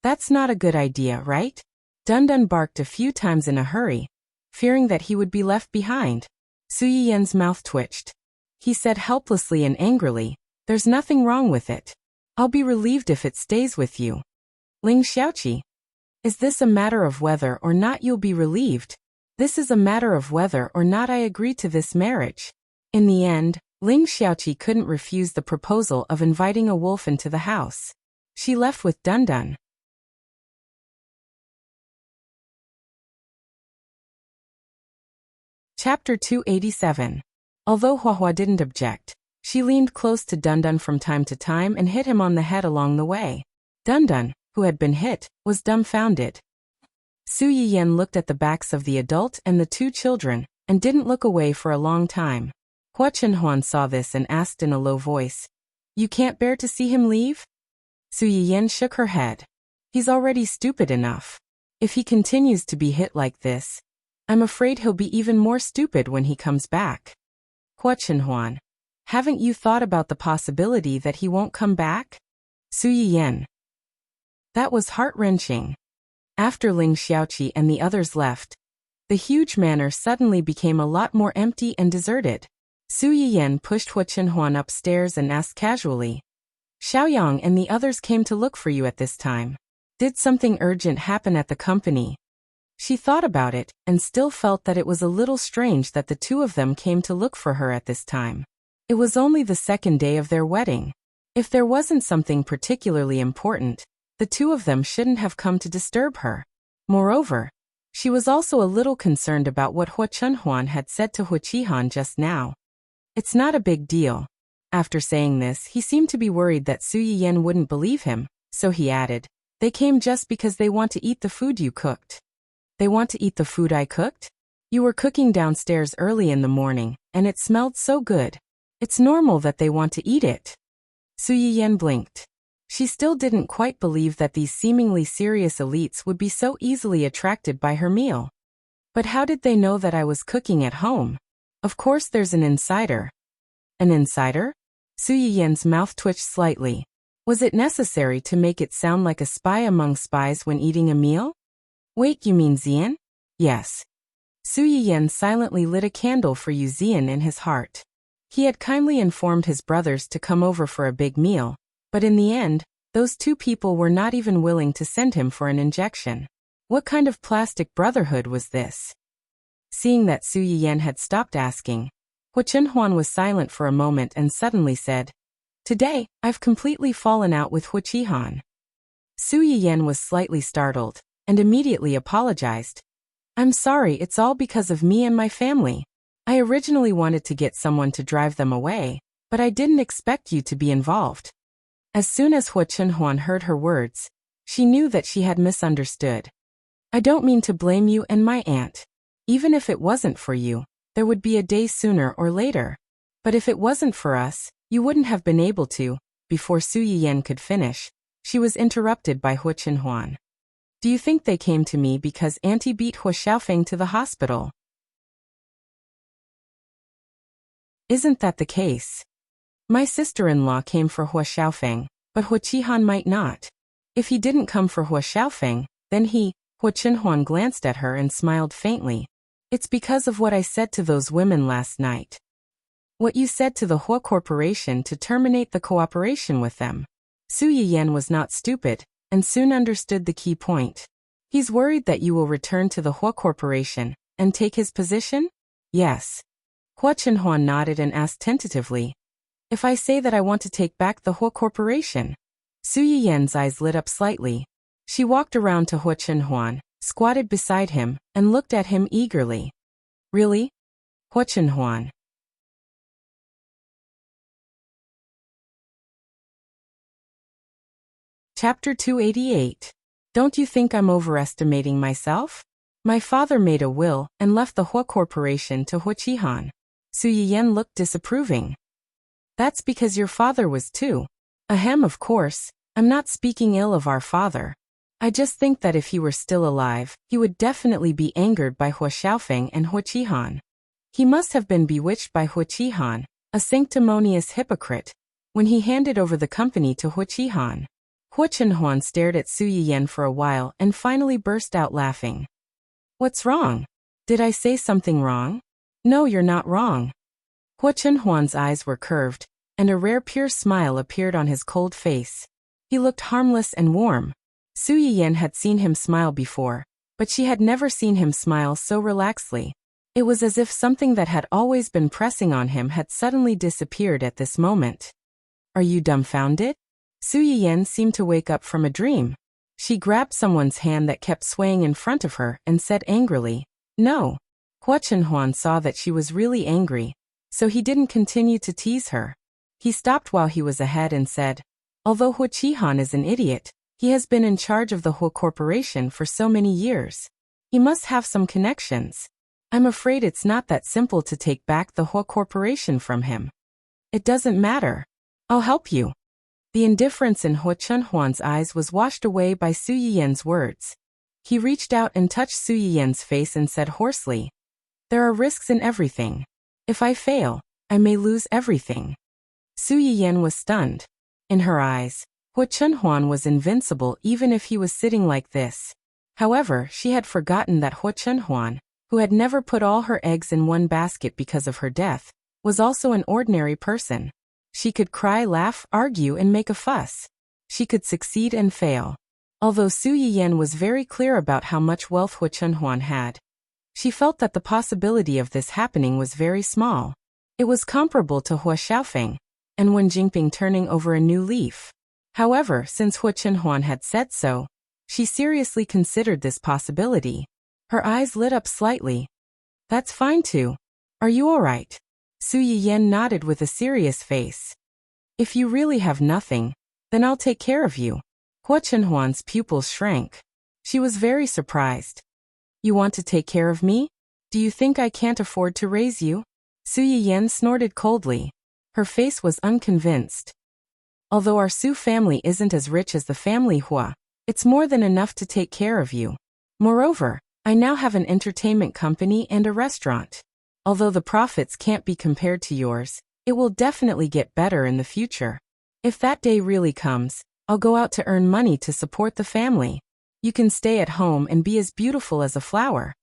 "That's not a good idea, right?" Dundun barked a few times in a hurry, fearing that he would be left behind. Su Yiyan's mouth twitched. He said helplessly and angrily, "There's nothing wrong with it. I'll be relieved if it stays with you." Ling Xiaoqi. "Is this a matter of whether or not you'll be relieved? This is a matter of whether or not I agree to this marriage." In the end, Ling Xiaoqi couldn't refuse the proposal of inviting a wolf into the house. She left with Dundun. Chapter 287. Although Huahua didn't object, she leaned close to Dundun from time to time and hit him on the head along the way. Dundun, who had been hit, was dumbfounded. Su Yiyan looked at the backs of the adult and the two children, and didn't look away for a long time. Hua Chenhuan saw this and asked in a low voice, "You can't bear to see him leave?" Su Yiyan shook her head. "He's already stupid enough. If he continues to be hit like this, I'm afraid he'll be even more stupid when he comes back." Hua Chenhuan. "Haven't you thought about the possibility that he won't come back?" Su Yiyan. That was heart-wrenching. After Ling Xiaoqi and the others left, the huge manor suddenly became a lot more empty and deserted. Su Yiyan pushed Hua Chenhuan upstairs and asked casually, "Xiaoyang and the others came to look for you at this time. Did something urgent happen at the company?" She thought about it, and still felt that it was a little strange that the two of them came to look for her at this time. It was only the second day of their wedding. If there wasn't something particularly important, the two of them shouldn't have come to disturb her. Moreover, she was also a little concerned about what Hua Chenhuan had said to Hua Qihan just now. "It's not a big deal." After saying this, he seemed to be worried that Su Yiyan wouldn't believe him, so he added, "They came just because they want to eat the food you cooked." "They want to eat the food I cooked? You were cooking downstairs early in the morning, and it smelled so good. It's normal that they want to eat it." Su Yiyan blinked. She still didn't quite believe that these seemingly serious elites would be so easily attracted by her meal. "But how did they know that I was cooking at home? Of course there's an insider." "An insider?" Su Yiyan's mouth twitched slightly. Was it necessary to make it sound like a spy among spies when eating a meal? "Wait, you mean Zian?" "Yes." Su Yiyan silently lit a candle for Yu Zian in his heart. He had kindly informed his brothers to come over for a big meal, but in the end, those two people were not even willing to send him for an injection. What kind of plastic brotherhood was this? Seeing that Su Yiyan had stopped asking, Hua Chenhuan was silent for a moment and suddenly said, "Today, I've completely fallen out with Hua Qihan." Su Yiyan was slightly startled, and immediately apologized. "I'm sorry, it's all because of me and my family. I originally wanted to get someone to drive them away, but I didn't expect you to be involved." As soon as Hua Chenhuan heard her words, she knew that she had misunderstood. "I don't mean to blame you and my aunt. Even if it wasn't for you, there would be a day sooner or later. But if it wasn't for us, you wouldn't have been able to." Before Su Yiyan could finish, she was interrupted by Hua Chenhuan. "Do you think they came to me because Auntie beat Hua Xiaofeng to the hospital? Isn't that the case? My sister-in-law came for Hua Xiaofeng, but Hua Qihan might not. If he didn't come for Hua Xiaofeng, then Hua Chenhuan glanced at her and smiled faintly. "It's because of what I said to those women last night. What you said to the Hua Corporation to terminate the cooperation with them." Su Yiyan was not stupid, and soon understood the key point. "He's worried that you will return to the Hua Corporation and take his position?" "Yes." Hua Chenhuan nodded and asked tentatively, If I say that I want to take back the whole corporation? Su Yiyan's eyes lit up slightly. She walked around to Hu Chenhuan, squatted beside him, and looked at him eagerly. Really? Hu Chenhuan. Chapter 288. Don't you think I'm overestimating myself? My father made a will and left the Hu Corporation to Hu Qihan. Su Yiyan looked disapproving. That's because your father was too. Ahem, of course, I'm not speaking ill of our father. I just think that if he were still alive, he would definitely be angered by Hu Xiaofeng and Hu Qihan. He must have been bewitched by Hu Qihan, a sanctimonious hypocrite, when he handed over the company to Hu Qihan. Hu Chenhuan stared at Su Yiyan for a while and finally burst out laughing. What's wrong? Did I say something wrong? No, you're not wrong. Hu Chenhuan's eyes were curved, and a rare pure smile appeared on his cold face. He looked harmless and warm. Su Yiyan had seen him smile before, but she had never seen him smile so relaxedly. It was as if something that had always been pressing on him had suddenly disappeared at this moment. Are you dumbfounded? Su Yiyan seemed to wake up from a dream. She grabbed someone's hand that kept swaying in front of her and said angrily, No. Hu Chenhuan saw that she was really angry, so he didn't continue to tease her. He stopped while he was ahead and said, Although Hu Qihan is an idiot, he has been in charge of the Hu Corporation for so many years. He must have some connections. I'm afraid it's not that simple to take back the Hu Corporation from him. It doesn't matter. I'll help you. The indifference in Hu Chenhuan's eyes was washed away by Su Yiyan's words. He reached out and touched Su Yiyan's face and said hoarsely, There are risks in everything. If I fail, I may lose everything. Su Yiyan was stunned. In her eyes, Hu Chenhuan was invincible even if he was sitting like this. However, she had forgotten that Hu Chenhuan, who had never put all her eggs in one basket because of her death, was also an ordinary person. She could cry, laugh, argue, and make a fuss. She could succeed and fail. Although Su Yiyan was very clear about how much wealth Hu Chenhuan had, she felt that the possibility of this happening was very small. It was comparable to Hu Xiaofeng and Wen Jingping turning over a new leaf. However, since Hu Chenhuan had said so, she seriously considered this possibility. Her eyes lit up slightly. That's fine too. Are you all right? Su Yiyan nodded with a serious face. If you really have nothing, then I'll take care of you. Hu Chenhuan's pupils shrank. She was very surprised. You want to take care of me? Do you think I can't afford to raise you? Su Yiyan snorted coldly. Her face was unconvinced. Although our Su family isn't as rich as the family Hua, it's more than enough to take care of you. Moreover, I now have an entertainment company and a restaurant. Although the profits can't be compared to yours, it will definitely get better in the future. If that day really comes, I'll go out to earn money to support the family. You can stay at home and be as beautiful as a flower.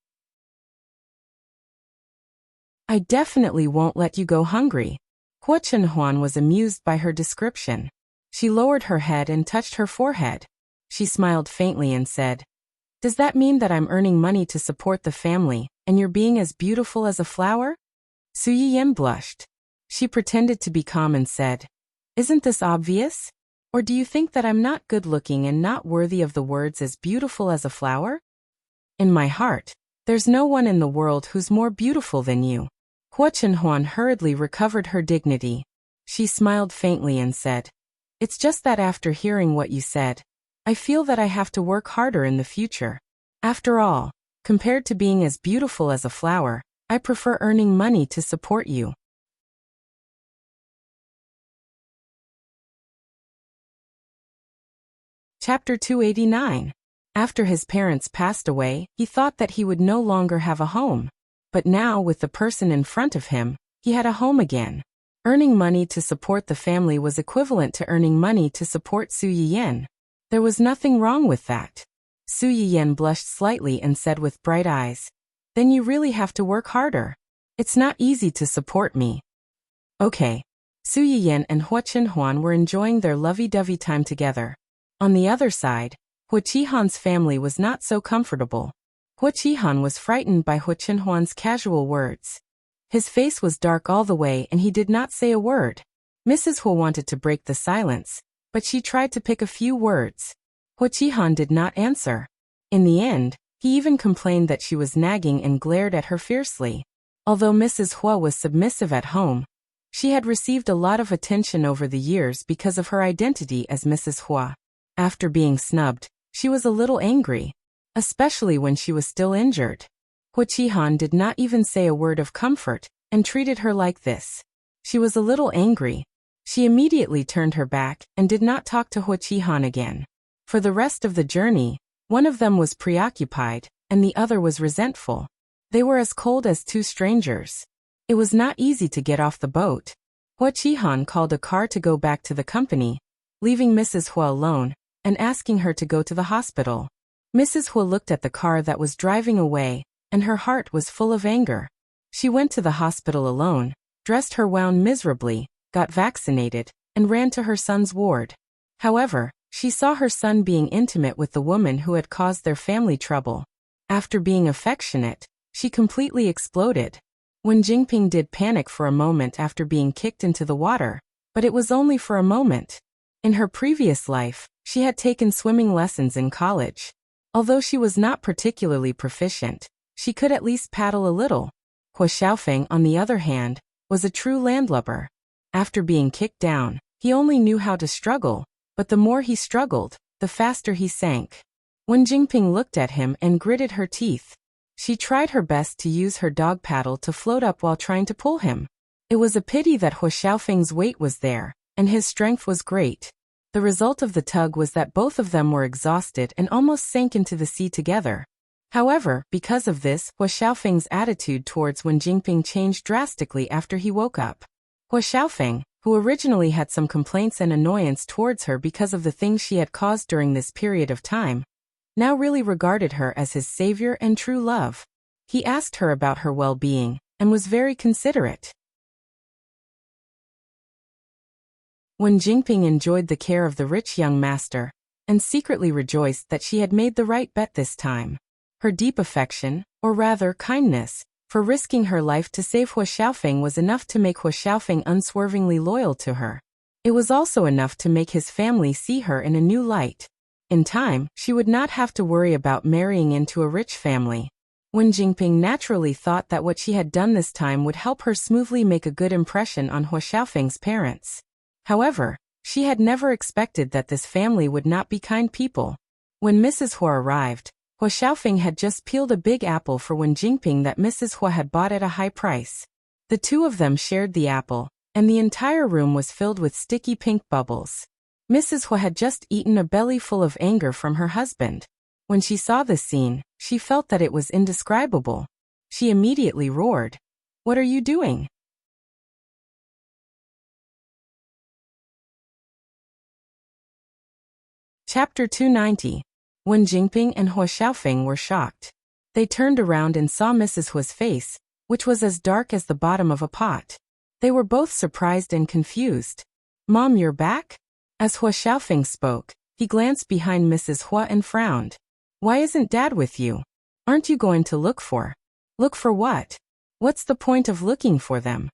I definitely won't let you go hungry. Hu Chenhuan was amused by her description. She lowered her head and touched her forehead. She smiled faintly and said, Does that mean that I'm earning money to support the family, and you're being as beautiful as a flower? Su Yiyan blushed. She pretended to be calm and said, Isn't this obvious? Or do you think that I'm not good-looking and not worthy of the words as beautiful as a flower? In my heart, there's no one in the world who's more beautiful than you. Hu Chenhuan hurriedly recovered her dignity. She smiled faintly and said, It's just that after hearing what you said, I feel that I have to work harder in the future. After all, compared to being as beautiful as a flower, I prefer earning money to support you. Chapter 289. After his parents passed away, he thought that he would no longer have a home. But now, with the person in front of him, he had a home again. Earning money to support the family was equivalent to earning money to support Su Yiyan. There was nothing wrong with that. Su Yiyan blushed slightly and said with bright eyes, Then you really have to work harder. It's not easy to support me. Okay. Su Yiyan and Hu Chenhuan were enjoying their lovey-dovey time together. On the other side, Hu Qihan's family was not so comfortable. Hu Qihan was frightened by Hu Chenhuan's casual words. His face was dark all the way and he did not say a word. Mrs. Hua wanted to break the silence, but she tried to pick a few words. Hua Qihan did not answer. In the end, he even complained that she was nagging and glared at her fiercely. Although Mrs. Hua was submissive at home, she had received a lot of attention over the years because of her identity as Mrs. Hua. After being snubbed, she was a little angry, especially when she was still injured. Hua Qihan did not even say a word of comfort and treated her like this. She was a little angry. She immediately turned her back and did not talk to Hua Qihan again. For the rest of the journey, one of them was preoccupied and the other was resentful. They were as cold as two strangers. It was not easy to get off the boat. Hua Qihan called a car to go back to the company, leaving Mrs. Hua alone and asking her to go to the hospital. Mrs. Hua looked at the car that was driving away, and her heart was full of anger. She went to the hospital alone, dressed her wound miserably, got vaccinated, and ran to her son's ward. However, she saw her son being intimate with the woman who had caused their family trouble. After being affectionate, she completely exploded. Wen Jingping did panic for a moment after being kicked into the water, but it was only for a moment. In her previous life, she had taken swimming lessons in college. Although she was not particularly proficient, she could at least paddle a little. Hua Xiaofeng, on the other hand, was a true landlubber. After being kicked down, he only knew how to struggle, but the more he struggled, the faster he sank. Wen Jingping looked at him and gritted her teeth. She tried her best to use her dog paddle to float up while trying to pull him. It was a pity that Hua Xiaofeng's weight was there, and his strength was great. The result of the tug was that both of them were exhausted and almost sank into the sea together. However, because of this, Hua Xiaofeng's attitude towards Wen Jingping changed drastically after he woke up. Hua Xiaofeng, who originally had some complaints and annoyance towards her because of the things she had caused during this period of time, now really regarded her as his savior and true love. He asked her about her well-being, and was very considerate. Wen Jingping enjoyed the care of the rich young master, and secretly rejoiced that she had made the right bet this time. Her deep affection, or rather kindness, for risking her life to save Hua Xiaofeng was enough to make Hua Xiaofeng unswervingly loyal to her. It was also enough to make his family see her in a new light. In time, she would not have to worry about marrying into a rich family. Wen Jingping naturally thought that what she had done this time would help her smoothly make a good impression on Hua Xiaofeng's parents. However, she had never expected that this family would not be kind people. When Mrs. Hua arrived, Hua Xiaofeng had just peeled a big apple for Wen Jingping that Mrs. Hua had bought at a high price. The two of them shared the apple, and the entire room was filled with sticky pink bubbles. Mrs. Hua had just eaten a belly full of anger from her husband. When she saw this scene, she felt that it was indescribable. She immediately roared, "What are you doing?" Chapter 290. Wen Jingping and Hua Xiaofeng were shocked. They turned around and saw Mrs. Hua's face, which was as dark as the bottom of a pot. They were both surprised and confused. "Mom, you're back?" As Hua Xiaofeng spoke, he glanced behind Mrs. Hua and frowned. "Why isn't Dad with you? Aren't you going to look for?" "Look for what? What's the point of looking for them?"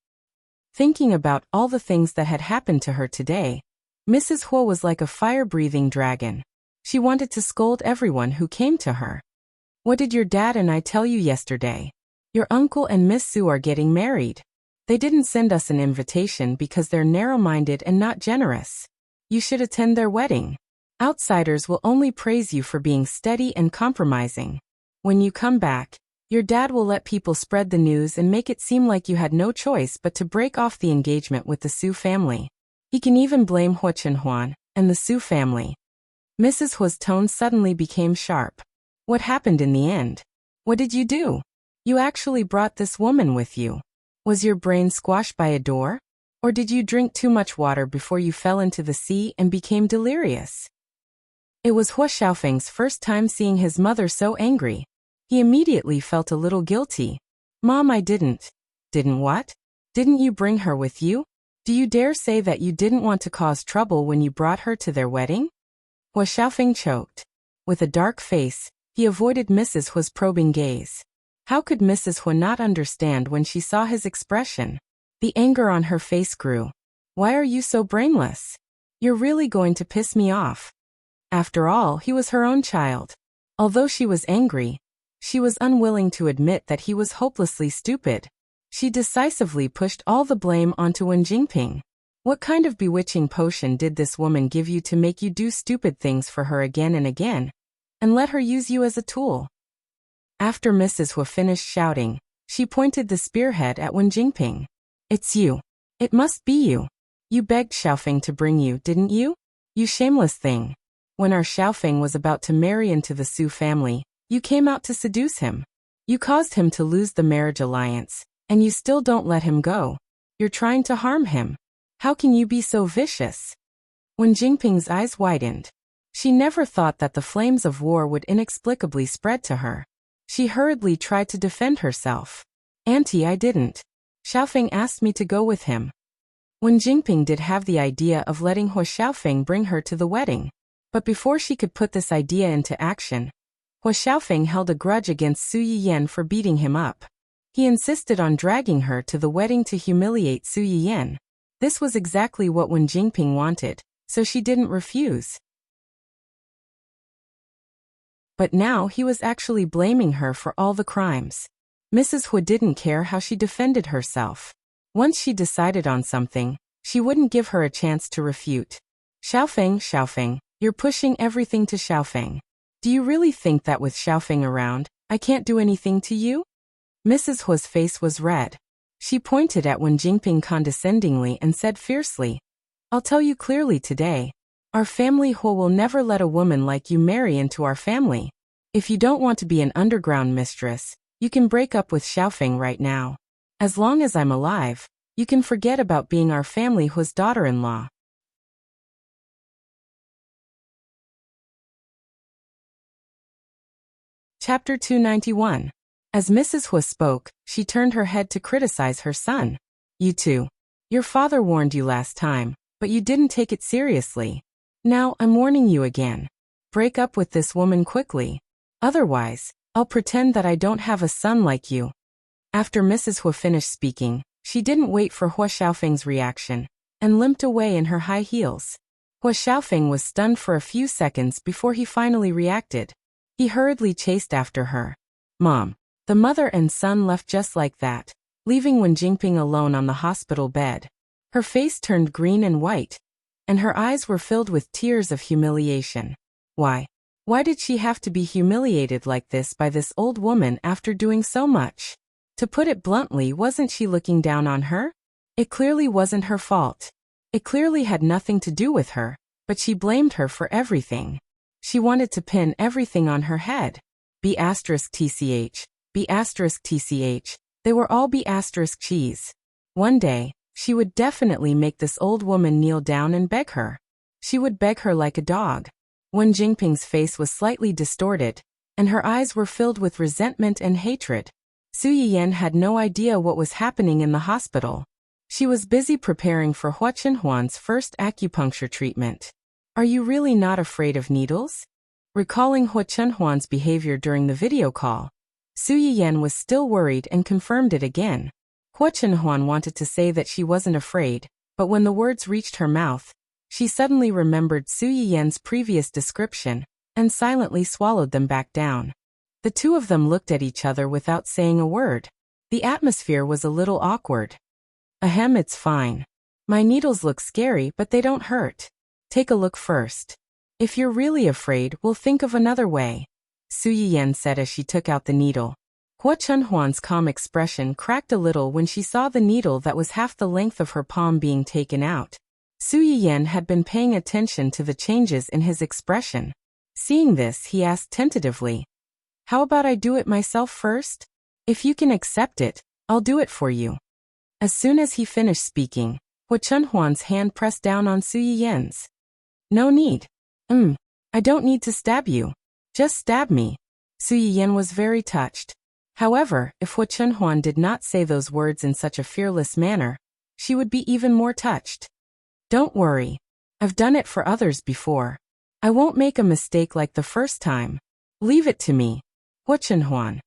Thinking about all the things that had happened to her today, Mrs. Hua was like a fire-breathing dragon. She wanted to scold everyone who came to her. "What did your dad and I tell you yesterday? Your uncle and Miss Su are getting married. They didn't send us an invitation because they're narrow-minded and not generous. You should attend their wedding. Outsiders will only praise you for being steady and compromising. When you come back, your dad will let people spread the news and make it seem like you had no choice but to break off the engagement with the Su family. He can even blame Hua Chenhuan and the Su family." Mrs. Hua's tone suddenly became sharp. "What happened in the end? What did you do? You actually brought this woman with you. Was your brain squashed by a door? Or did you drink too much water before you fell into the sea and became delirious?" It was Hua Xiaofeng's first time seeing his mother so angry. He immediately felt a little guilty. "Mom, I didn't." "Didn't what? Didn't you bring her with you? Do you dare say that you didn't want to cause trouble when you brought her to their wedding?" Hua Xiaofeng choked. With a dark face, he avoided Mrs. Hua's probing gaze. How could Mrs. Hua not understand when she saw his expression? The anger on her face grew. Why are you so brainless? You're really going to piss me off. After all, he was her own child. Although she was angry, she was unwilling to admit that he was hopelessly stupid. She decisively pushed all the blame onto Wen Jingping. What kind of bewitching potion did this woman give you to make you do stupid things for her again and again, and let her use you as a tool? After Mrs. Hu finished shouting, she pointed the spearhead at Wen Jingping. It's you. It must be you. You begged Xiaofeng to bring you, didn't you? You shameless thing. When our Xiaofeng was about to marry into the Su family, you came out to seduce him. You caused him to lose the marriage alliance, and you still don't let him go. You're trying to harm him. How can you be so vicious? Wen Jingping's eyes widened. She never thought that the flames of war would inexplicably spread to her. She hurriedly tried to defend herself. Auntie, I didn't. Xiaofeng asked me to go with him. Wen Jingping did have the idea of letting Hua Xiaofeng bring her to the wedding. But before she could put this idea into action, Hua Xiaofeng held a grudge against Su Yiyan for beating him up. He insisted on dragging her to the wedding to humiliate Su Yiyan. This was exactly what Wen Jingping wanted, so she didn't refuse. But now he was actually blaming her for all the crimes. Mrs. Hu didn't care how she defended herself. Once she decided on something, she wouldn't give her a chance to refute. Xiaofeng, you're pushing everything to Xiaofeng. Do you really think that with Xiaofeng around, I can't do anything to you? Mrs. Hu's face was red. She pointed at Wen Jingping condescendingly and said fiercely, I'll tell you clearly today. Our family Hu will never let a woman like you marry into our family. If you don't want to be an underground mistress, you can break up with Xiaofeng right now. As long as I'm alive, you can forget about being our family Hu's daughter-in-law. Chapter 291. As Mrs. Hu spoke, she turned her head to criticize her son. You two. Your father warned you last time, but you didn't take it seriously. Now, I'm warning you again. Break up with this woman quickly. Otherwise, I'll pretend that I don't have a son like you. After Mrs. Hu finished speaking, she didn't wait for Hua Xiaofeng's reaction, and limped away in her high heels. Hua Xiaofeng was stunned for a few seconds before he finally reacted. He hurriedly chased after her. Mom. The mother and son left just like that, leaving Wen Jingping alone on the hospital bed. Her face turned green and white, and her eyes were filled with tears of humiliation. Why? Why did she have to be humiliated like this by this old woman after doing so much? To put it bluntly, wasn't she looking down on her? It clearly wasn't her fault. It clearly had nothing to do with her, but she blamed her for everything. She wanted to pin everything on her head. B*TCH, B*TCH, they were all B*cheese. One day, she would definitely make this old woman kneel down and beg her. She would beg her like a dog. Wen Jingping's face was slightly distorted, and her eyes were filled with resentment and hatred. Su Yiyan had no idea what was happening in the hospital. She was busy preparing for Hua Chenhuan's first acupuncture treatment. Are you really not afraid of needles? Recalling Hua Chenhuan's behavior during the video call, Su Yiyan was still worried and confirmed it again. Hua Chenhuan wanted to say that she wasn't afraid, but when the words reached her mouth, she suddenly remembered Su Yiyan's previous description, and silently swallowed them back down. The two of them looked at each other without saying a word. The atmosphere was a little awkward. Ahem, it's fine. My needles look scary, but they don't hurt. Take a look first. If you're really afraid, we'll think of another way, Su Yiyan said as she took out the needle. Hua Chenhuan's calm expression cracked a little when she saw the needle that was half the length of her palm being taken out. Su Yiyan had been paying attention to the changes in his expression. Seeing this, he asked tentatively, How about I do it myself first? If you can accept it, I'll do it for you. As soon as he finished speaking, Hua Chenhuan's hand pressed down on Su Yiyan's. No need. I don't need to stab you. Just stab me. Su Yiyan was very touched. However, if Hua Chenhuan did not say those words in such a fearless manner, she would be even more touched. Don't worry. I've done it for others before. I won't make a mistake like the first time. Leave it to me. Hua Chenhuan.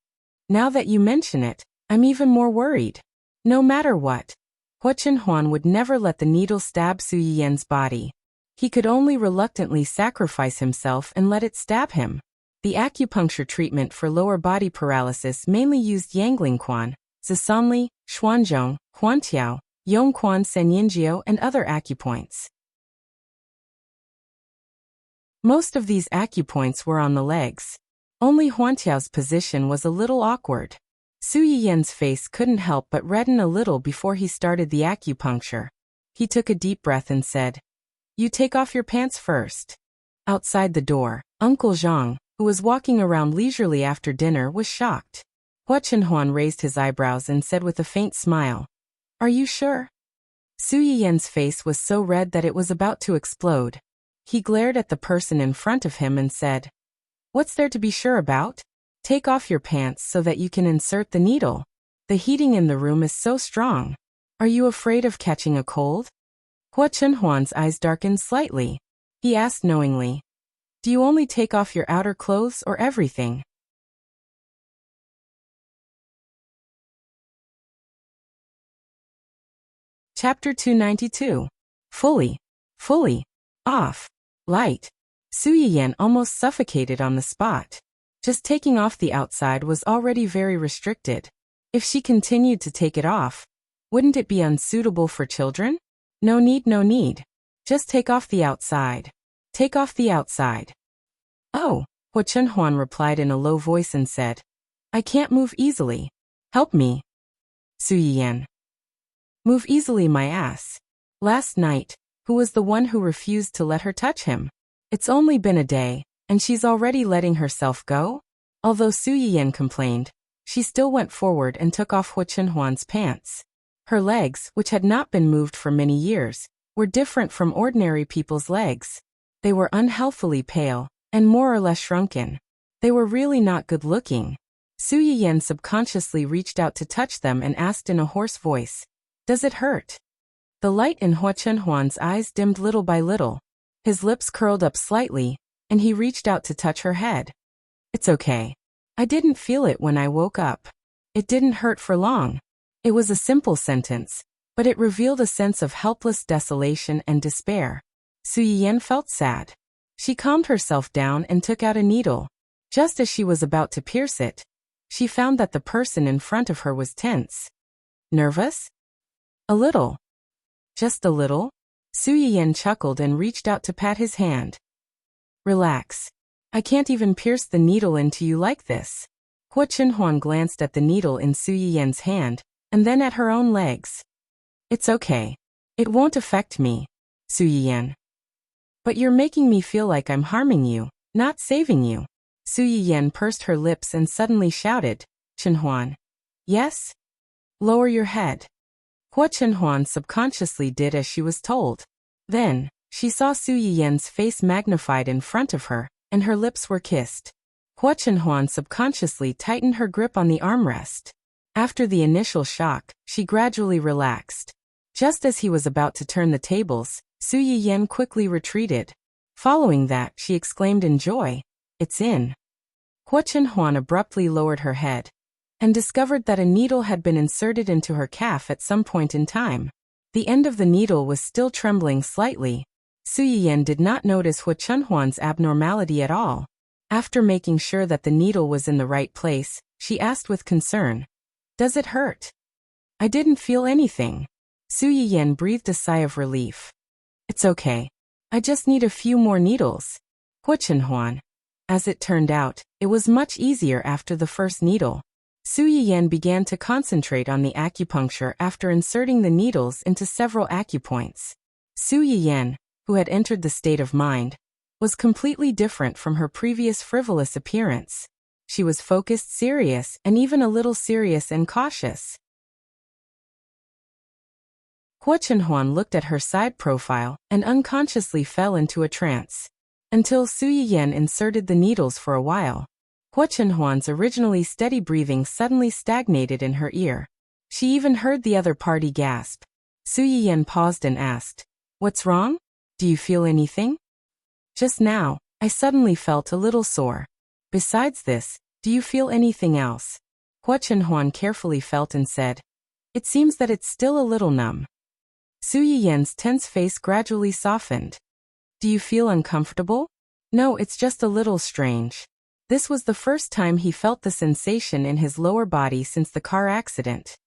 Now that you mention it, I'm even more worried. No matter what. Hua Chenhuan would never let the needle stab Su Yiyan's body. He could only reluctantly sacrifice himself and let it stab him. The acupuncture treatment for lower body paralysis mainly used Yanglingquan, Zisanli, Xuanzhong, Huantiao, Yongquan Senyinjiao and other acupoints. Most of these acupoints were on the legs. Only Huantiao's position was a little awkward. Su Yiyan's face couldn't help but redden a little before he started the acupuncture. He took a deep breath and said, "You take off your pants first." Outside the door, Uncle Zhang, who was walking around leisurely after dinner, was shocked. Hua Chenhuan raised his eyebrows and said with a faint smile, "Are you sure?" Su Yiyan's face was so red that it was about to explode. He glared at the person in front of him and said, "What's there to be sure about? Take off your pants so that you can insert the needle. The heating in the room is so strong. Are you afraid of catching a cold?" Hua Chenhuan's eyes darkened slightly. He asked knowingly, "Do you only take off your outer clothes or everything?" Chapter 292. Fully off. Light. Su Yiyan almost suffocated on the spot. Just taking off the outside was already very restricted. If she continued to take it off, wouldn't it be unsuitable for children? No need. Just take off the outside. Take off the outside. "Oh," Hua Chenhuan replied in a low voice and said, "I can't move easily. Help me." Su Yiyan. "Move easily my ass. Last night, who was the one who refused to let her touch him? It's only been a day, and she's already letting herself go?" Although Su Yiyan complained, she still went forward and took off Hua Chenhuan's pants. Her legs, which had not been moved for many years, were different from ordinary people's legs. They were unhealthily pale, and more or less shrunken. They were really not good looking. Su Yiyan subconsciously reached out to touch them and asked in a hoarse voice, "Does it hurt?" The light in Hua Chenhuan's eyes dimmed little by little. His lips curled up slightly, and he reached out to touch her head. "It's okay. I didn't feel it when I woke up. It didn't hurt for long." It was a simple sentence, but it revealed a sense of helpless desolation and despair. Su Yiyan felt sad. She calmed herself down and took out a needle. Just as she was about to pierce it, she found that the person in front of her was tense. "Nervous?" "A little." "Just a little?" Su Yiyan chuckled and reached out to pat his hand. "Relax. I can't even pierce the needle into you like this." Hua Chenhuan glanced at the needle in Su Yiyan's hand, and then at her own legs. "It's okay. It won't affect me, Su Yiyan." "But you're making me feel like I'm harming you, not saving you." Su Yiyan pursed her lips and suddenly shouted, "Chenhuan." "Yes?" "Lower your head." Hua Chenhuan subconsciously did as she was told. Then, she saw Su Yiyan's face magnified in front of her, and her lips were kissed. Hua Chenhuan subconsciously tightened her grip on the armrest. After the initial shock, she gradually relaxed. Just as he was about to turn the tables, Su Yiyan quickly retreated. Following that, she exclaimed in joy, "It's in." Hua Chenhuan abruptly lowered her head and discovered that a needle had been inserted into her calf at some point in time. The end of the needle was still trembling slightly. Su Yiyan did not notice Hua Chenhuan's abnormality at all. After making sure that the needle was in the right place, she asked with concern, "Does it hurt?" "I didn't feel anything." Su Yiyan breathed a sigh of relief. "It's okay. I just need a few more needles." Hua Chenhuan. As it turned out, it was much easier after the first needle. Su Yiyan began to concentrate on the acupuncture after inserting the needles into several acupoints. Su Yiyan, who had entered the state of mind, was completely different from her previous frivolous appearance. She was focused, serious, and even a little serious and cautious. Hua Chenhuan looked at her side profile and unconsciously fell into a trance. Until Su Yiyan inserted the needles for a while, Hua Chenhuan's originally steady breathing suddenly stagnated in her ear. She even heard the other party gasp. Su Yiyan paused and asked, "What's wrong? Do you feel anything?" "Just now, I suddenly felt a little sore. Besides this, do you feel anything else?" Hua Chenhuan carefully felt and said, "It seems that it's still a little numb." Su Yiyan's tense face gradually softened. Do you feel uncomfortable? No, it's just a little strange. This was the first time he felt the sensation in his lower body since the car accident.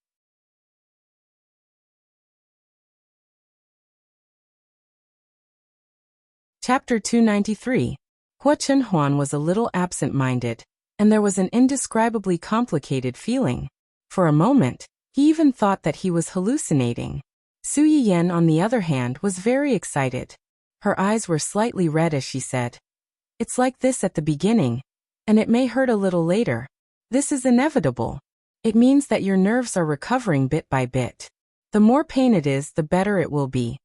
Chapter 293. Hua Chenhuan was a little absent-minded, and there was an indescribably complicated feeling. For a moment, he even thought that he was hallucinating. Su Yiyan, on the other hand, was very excited. Her eyes were slightly red as she said, "It's like this at the beginning, and it may hurt a little later. This is inevitable. It means that your nerves are recovering bit by bit. The more pain it is, the better it will be."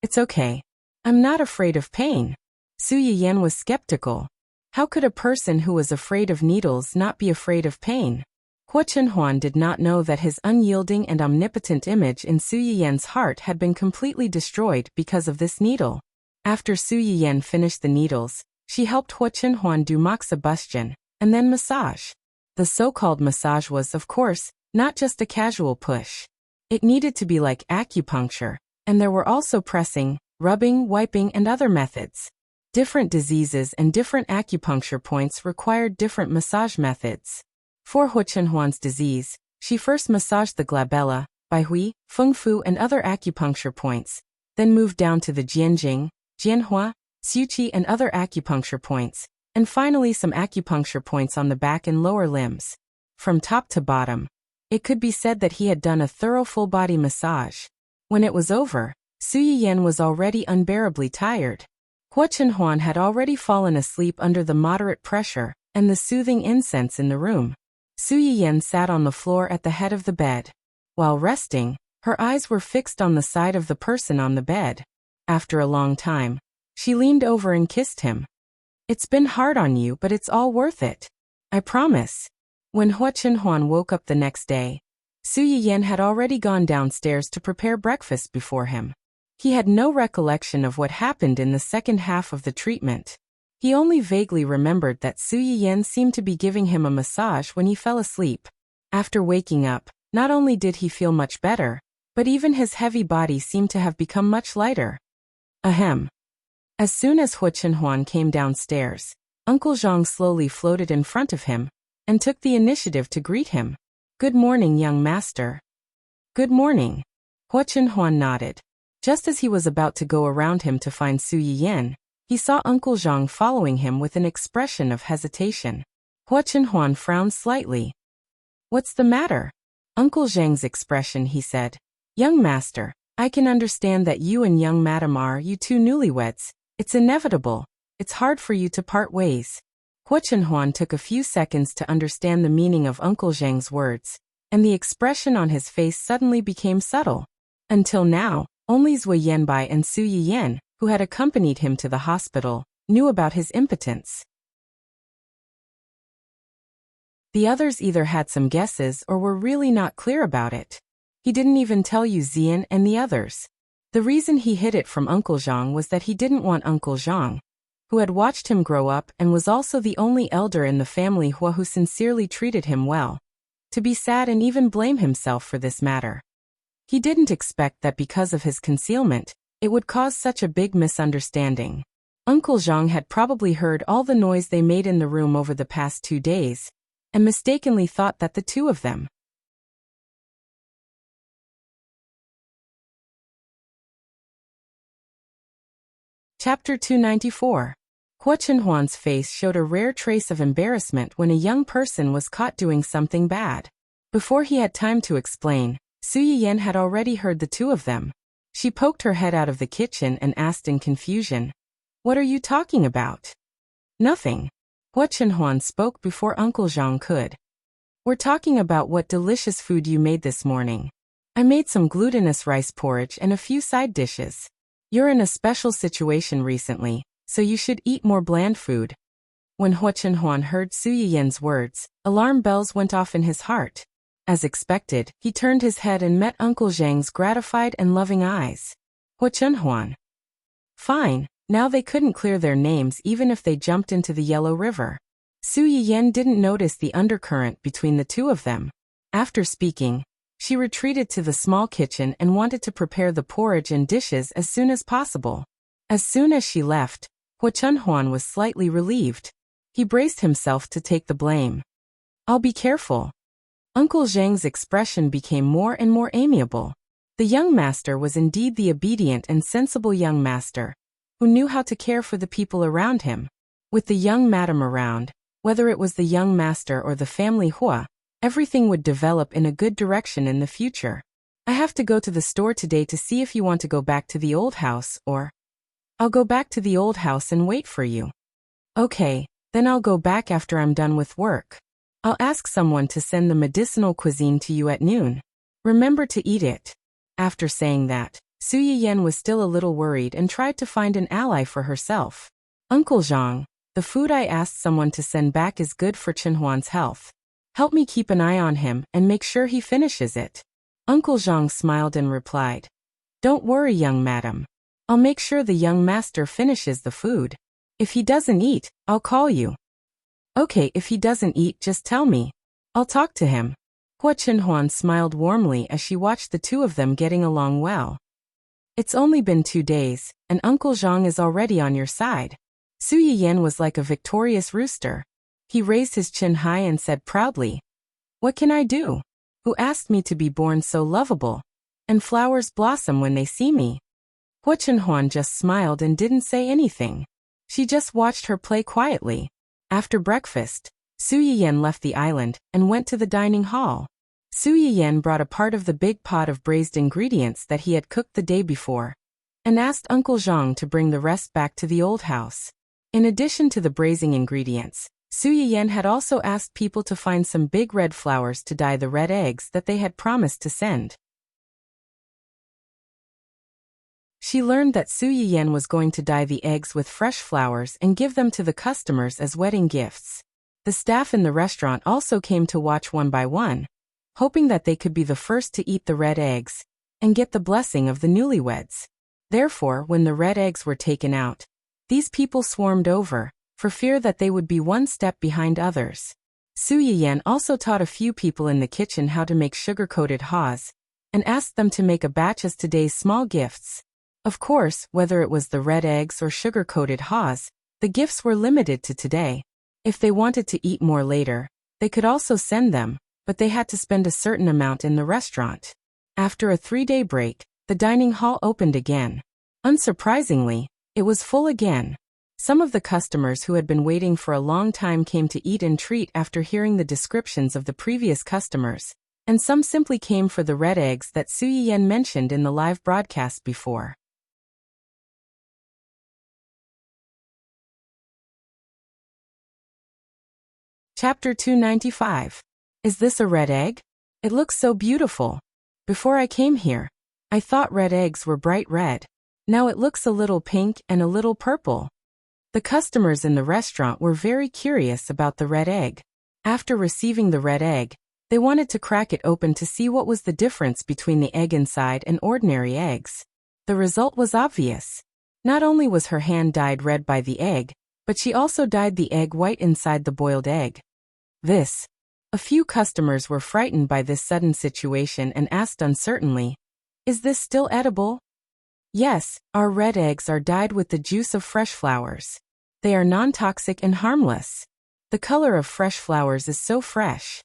"It's okay. I'm not afraid of pain." Su Yiyan was skeptical. How could a person who was afraid of needles not be afraid of pain? Hua Chenhuan did not know that his unyielding and omnipotent image in Su Yiyan's heart had been completely destroyed because of this needle. After Su Yiyan finished the needles, she helped Hua Chenhuan do moxibustion, and then massage. The so-called massage was, of course, not just a casual push. It needed to be like acupuncture, and there were also pressing, rubbing, wiping, and other methods. Different diseases and different acupuncture points required different massage methods. For Hua Chenhuan's disease, she first massaged the glabella, baihui, fengfu, and other acupuncture points, then moved down to the jianjing, jianhua, xiuqi, and other acupuncture points, and finally some acupuncture points on the back and lower limbs. From top to bottom, it could be said that he had done a thorough full-body massage. When it was over, Su Yiyan was already unbearably tired. Hua Chenhuan had already fallen asleep under the moderate pressure and the soothing incense in the room. Su Yiyan sat on the floor at the head of the bed. While resting, her eyes were fixed on the side of the person on the bed. After a long time, she leaned over and kissed him. "It's been hard on you, but it's all worth it. I promise." When Hua Chenhuan woke up the next day, Su Yiyan had already gone downstairs to prepare breakfast before him. He had no recollection of what happened in the second half of the treatment. He only vaguely remembered that Su Yiyan seemed to be giving him a massage when he fell asleep. After waking up, not only did he feel much better, but even his heavy body seemed to have become much lighter. Ahem. As soon as Hua Chenhuan came downstairs, Uncle Zhang slowly floated in front of him and took the initiative to greet him. "Good morning, young master." "Good morning." Hua Chenhuan nodded. Just as he was about to go around him to find Su Yiyan, he saw Uncle Zhang following him with an expression of hesitation. Hua Chenhuan frowned slightly. "What's the matter?" Uncle Zhang's expression, he said. "Young master, I can understand that you and young madam are you two newlyweds. It's inevitable. It's hard for you to part ways." Hua Chenhuan took a few seconds to understand the meaning of Uncle Zhang's words, and the expression on his face suddenly became subtle. Until now, only Zui Yanbai and Su Yiyan, who had accompanied him to the hospital, knew about his impotence. The others either had some guesses or were really not clear about it. He didn't even tell Yu Zian and the others. The reason he hid it from Uncle Zhang was that he didn't want Uncle Zhang, who had watched him grow up and was also the only elder in the family who sincerely treated him well, to be sad and even blame himself for this matter. He didn't expect that because of his concealment, it would cause such a big misunderstanding. Uncle Zhang had probably heard all the noise they made in the room over the past 2 days, and mistakenly thought that the two of them. Chapter 294. Hua Chenhuan's face showed a rare trace of embarrassment when a young person was caught doing something bad. Before he had time to explain, Su Yiyan had already heard the two of them. She poked her head out of the kitchen and asked in confusion, "What are you talking about?" "Nothing." Hua Chenhuan spoke before Uncle Zhang could. "We're talking about what delicious food you made this morning. I made some glutinous rice porridge and a few side dishes. You're in a special situation recently, so you should eat more bland food." When Hua Chenhuan heard Su Yiyan's words, alarm bells went off in his heart. As expected, he turned his head and met Uncle Zhang's gratified and loving eyes. Hua Chenhuan. Fine, now they couldn't clear their names even if they jumped into the Yellow River. Su Yiyan didn't notice the undercurrent between the two of them. After speaking, She retreated to the small kitchen and wanted to prepare the porridge and dishes as soon as possible. As soon as she left, Hua Chunhuan was slightly relieved. He braced himself to take the blame. "I'll be careful." Uncle Zhang's expression became more and more amiable. The young master was indeed the obedient and sensible young master, who knew how to care for the people around him. With the young madam around, whether it was the young master or the family Hua, everything would develop in a good direction in the future. "I have to go to the store today to see if you want to go back to the old house, or I'll go back to the old house and wait for you." "Okay, then I'll go back after I'm done with work. I'll ask someone to send the medicinal cuisine to you at noon. Remember to eat it." After saying that, Su Yiyan was still a little worried and tried to find an ally for herself. "Uncle Zhang, the food I asked someone to send back is good for Chenhuan's health. Help me keep an eye on him and make sure he finishes it." Uncle Zhang smiled and replied, "Don't worry, young madam. I'll make sure the young master finishes the food. If he doesn't eat, I'll call you." "Okay, if he doesn't eat, just tell me. I'll talk to him." Hua Chenhuan smiled warmly as she watched the two of them getting along well. "It's only been 2 days, and Uncle Zhang is already on your side." Su Yiyan was like a victorious rooster. He raised his chin high and said proudly, "What can I do? Who asked me to be born so lovable? And flowers blossom when they see me." Hua Chenhuan just smiled and didn't say anything. She just watched her play quietly. After breakfast, Su Yiyan left the island and went to the dining hall. Su Yiyan brought a part of the big pot of braised ingredients that he had cooked the day before, and asked Uncle Zhang to bring the rest back to the old house. In addition to the braising ingredients, Su Yiyan had also asked people to find some big red flowers to dye the red eggs that they had promised to send. She learned that Su Yiyan was going to dye the eggs with fresh flowers and give them to the customers as wedding gifts. The staff in the restaurant also came to watch one by one, hoping that they could be the first to eat the red eggs and get the blessing of the newlyweds. Therefore, when the red eggs were taken out, these people swarmed over, for fear that they would be one step behind others. Su Yiyan also taught a few people in the kitchen how to make sugar-coated haws, and asked them to make a batch as today's small gifts. Of course, whether it was the red eggs or sugar-coated haws, the gifts were limited to today. If they wanted to eat more later, they could also send them, but they had to spend a certain amount in the restaurant. After a 3-day break, the dining hall opened again. Unsurprisingly, it was full again. Some of the customers who had been waiting for a long time came to eat and treat after hearing the descriptions of the previous customers, and some simply came for the red eggs that Su Yiyan mentioned in the live broadcast before. Chapter 295. Is this a red egg? It looks so beautiful. Before I came here, I thought red eggs were bright red. Now it looks a little pink and a little purple. The customers in the restaurant were very curious about the red egg. After receiving the red egg, they wanted to crack it open to see what was the difference between the egg inside and ordinary eggs. The result was obvious. Not only was her hand dyed red by the egg, but she also dyed the egg white inside the boiled egg. A few customers were frightened by this sudden situation and asked uncertainly, "Is this still edible?" "Yes, our red eggs are dyed with the juice of fresh flowers. They are non-toxic and harmless. The color of fresh flowers is so fresh."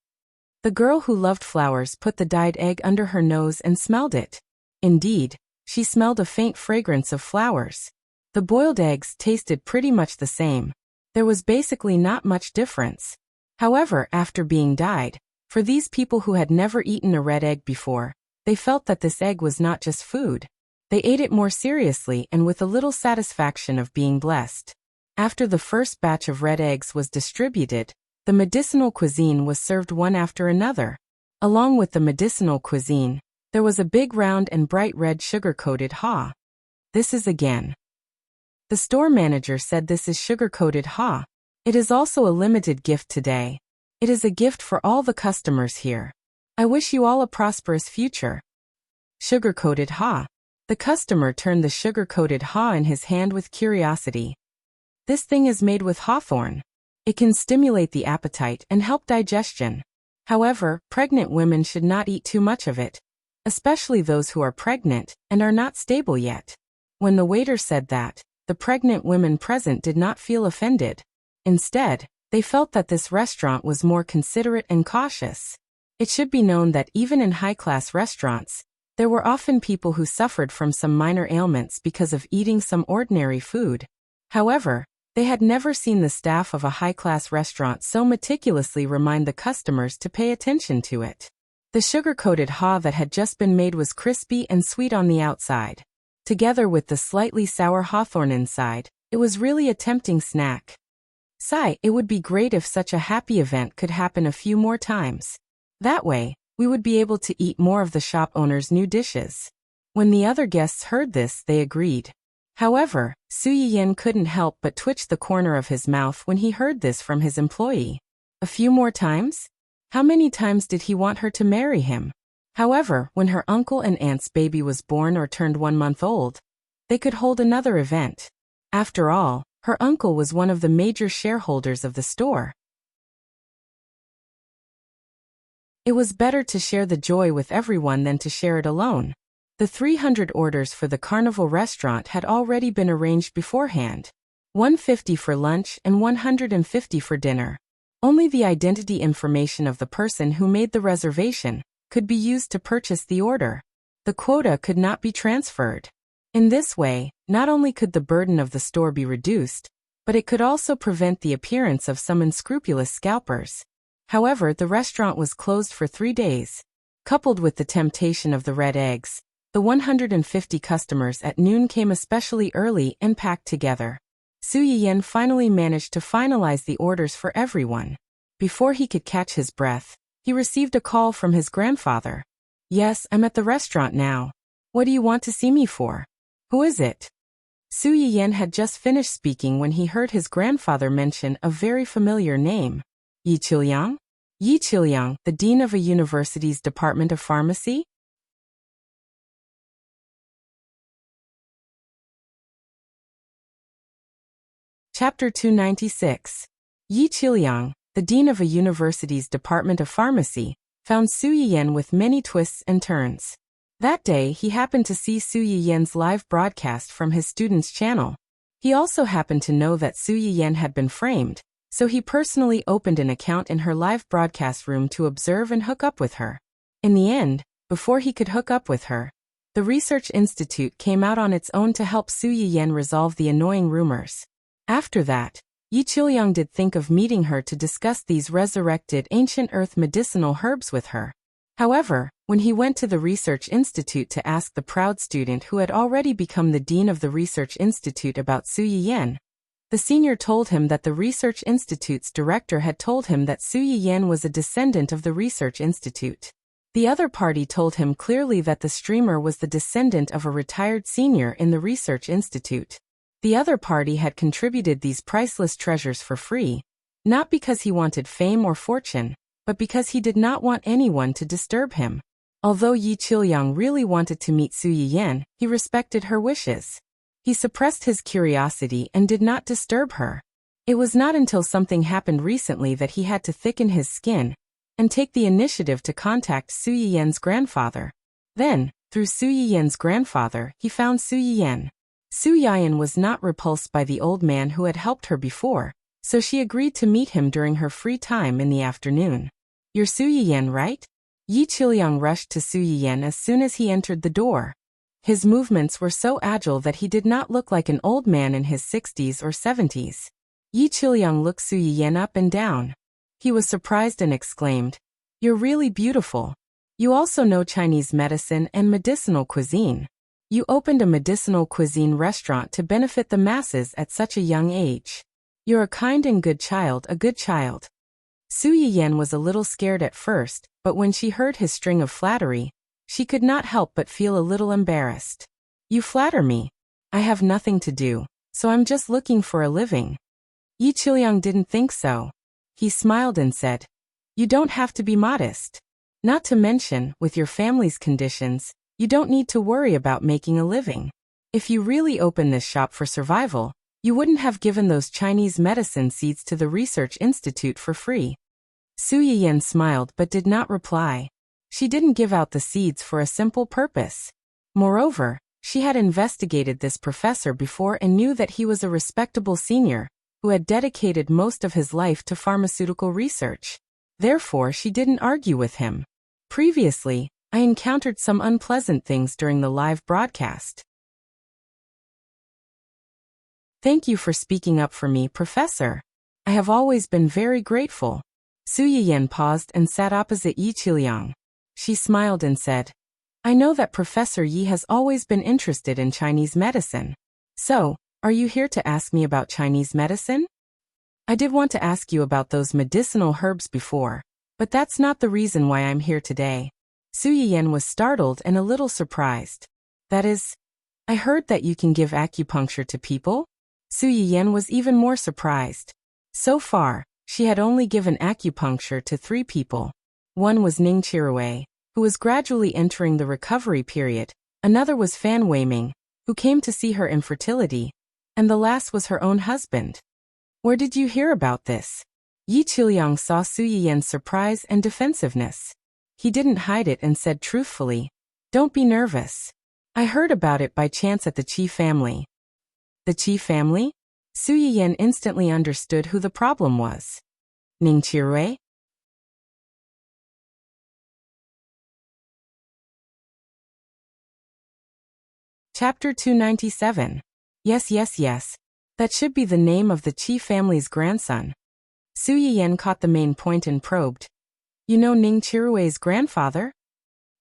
The girl who loved flowers put the dyed egg under her nose and smelled it. Indeed, she smelled a faint fragrance of flowers. The boiled eggs tasted pretty much the same. There was basically not much difference. However, after being dyed, for these people who had never eaten a red egg before, they felt that this egg was not just food. They ate it more seriously and with a little satisfaction of being blessed. After the first batch of red eggs was distributed, the medicinal cuisine was served one after another. Along with the medicinal cuisine, there was a big round and bright red sugar-coated ha. "This is again." The store manager said this is sugar-coated ha. "It is also a limited gift today. It is a gift for all the customers here. I wish you all a prosperous future." Sugar-coated ha. The customer turned the sugar-coated ha in his hand with curiosity. "This thing is made with hawthorn. It can stimulate the appetite and help digestion. However, pregnant women should not eat too much of it, especially those who are pregnant and are not stable yet. When the waiter said that, the pregnant women present did not feel offended. Instead, they felt that this restaurant was more considerate and cautious. It should be known that even in high-class restaurants, there were often people who suffered from some minor ailments because of eating some ordinary food. However, they had never seen the staff of a high-class restaurant so meticulously remind the customers to pay attention to it. The sugar-coated ha that had just been made was crispy and sweet on the outside. Together with the slightly sour hawthorn inside, it was really a tempting snack. Sigh, it would be great if such a happy event could happen a few more times. That way, we would be able to eat more of the shop owner's new dishes. When the other guests heard this, they agreed. However, Su Yiyan couldn't help but twitch the corner of his mouth when he heard this from his employee. A few more times? How many times did he want her to marry him? However, when her uncle and aunt's baby was born or turned 1 month old, they could hold another event. After all, her uncle was one of the major shareholders of the store. It was better to share the joy with everyone than to share it alone. The 300 orders for the carnival restaurant had already been arranged beforehand. 150 for lunch and 150 for dinner. Only the identity information of the person who made the reservation could be used to purchase the order. The quota could not be transferred. In this way, not only could the burden of the store be reduced, but it could also prevent the appearance of some unscrupulous scalpers. However, the restaurant was closed for 3 days. Coupled with the temptation of the red eggs, the 150 customers at noon came especially early and packed together. Su Yiyan finally managed to finalize the orders for everyone. Before he could catch his breath, he received a call from his grandfather. Yes, I'm at the restaurant now. What do you want to see me for? Who is it? Su Yiyan had just finished speaking when he heard his grandfather mention a very familiar name. Yi Chiliang? Yi Chiliang, the dean of a university's Department of Pharmacy? Chapter 296. Yi Chiliang, the dean of a university's Department of Pharmacy, found Su Yiyan with many twists and turns. That day he happened to see Su Yiyan's live broadcast from his student's channel. He also happened to know that Su Yiyan had been framed, so he personally opened an account in her live broadcast room to observe and hook up with her. In the end, before he could hook up with her, the research institute came out on its own to help Su Yiyan resolve the annoying rumors. After that, Yi Chiliang did think of meeting her to discuss these resurrected ancient earth medicinal herbs with her. However, when he went to the research institute to ask the proud student who had already become the dean of the research institute about Su Yiyan, the senior told him that the research institute's director had told him that Su Yiyan was a descendant of the research institute. The other party told him clearly that the streamer was the descendant of a retired senior in the research institute. The other party had contributed these priceless treasures for free, not because he wanted fame or fortune, but because he did not want anyone to disturb him. Although Yi Chiliang really wanted to meet Su Yiyan, he respected her wishes. He suppressed his curiosity and did not disturb her. It was not until something happened recently that he had to thicken his skin and take the initiative to contact Su Yiyan's grandfather. Then, through Su Yiyan's grandfather, he found Su Yiyan. Su Yiyan was not repulsed by the old man who had helped her before, so she agreed to meet him during her free time in the afternoon. You're Su Yiyan, right? Yi Chiliang rushed to Su Yiyan as soon as he entered the door. His movements were so agile that he did not look like an old man in his 60s or 70s. Yi Chiliang looked Su Yiyan up and down. He was surprised and exclaimed, "You're really beautiful. You also know Chinese medicine and medicinal cuisine. You opened a medicinal cuisine restaurant to benefit the masses at such a young age. You're a kind and good child, a good child." Su Yiyan was a little scared at first, but when she heard his string of flattery, she could not help but feel a little embarrassed. "You flatter me. I have nothing to do, so I'm just looking for a living." Yi Chiliang didn't think so. He smiled and said, "You don't have to be modest. Not to mention, with your family's conditions, you don't need to worry about making a living. If you really open this shop for survival, you wouldn't have given those Chinese medicine seeds to the research institute for free." Su Yiyan smiled but did not reply. She didn't give out the seeds for a simple purpose. Moreover, she had investigated this professor before and knew that he was a respectable senior, who had dedicated most of his life to pharmaceutical research. Therefore, she didn't argue with him. Previously, I encountered some unpleasant things during the live broadcast. Thank you for speaking up for me, Professor. I have always been very grateful. Su Yiyan paused and sat opposite Yi Qiliang. She smiled and said, I know that Professor Yi has always been interested in Chinese medicine. So, are you here to ask me about Chinese medicine? I did want to ask you about those medicinal herbs before, but that's not the reason why I'm here today. Su Yiyan was startled and a little surprised. That is, I heard that you can give acupuncture to people? Su Yiyan was even more surprised. So far, she had only given acupuncture to 3 people. One was Ning Chirui, who was gradually entering the recovery period, another was Fan Weiming, who came to see her infertility, and the last was her own husband. Where did you hear about this? Yi Qiliang saw Su Yiyan's surprise and defensiveness. He didn't hide it and said truthfully, Don't be nervous. I heard about it by chance at the Qi family. The Qi family? Su Yiyan instantly understood who the problem was. Ning Chirui? Chapter 297. Yes. That should be the name of the Qi family's grandson. Su Yiyan caught the main point and probed. You know Ning Chirui's grandfather?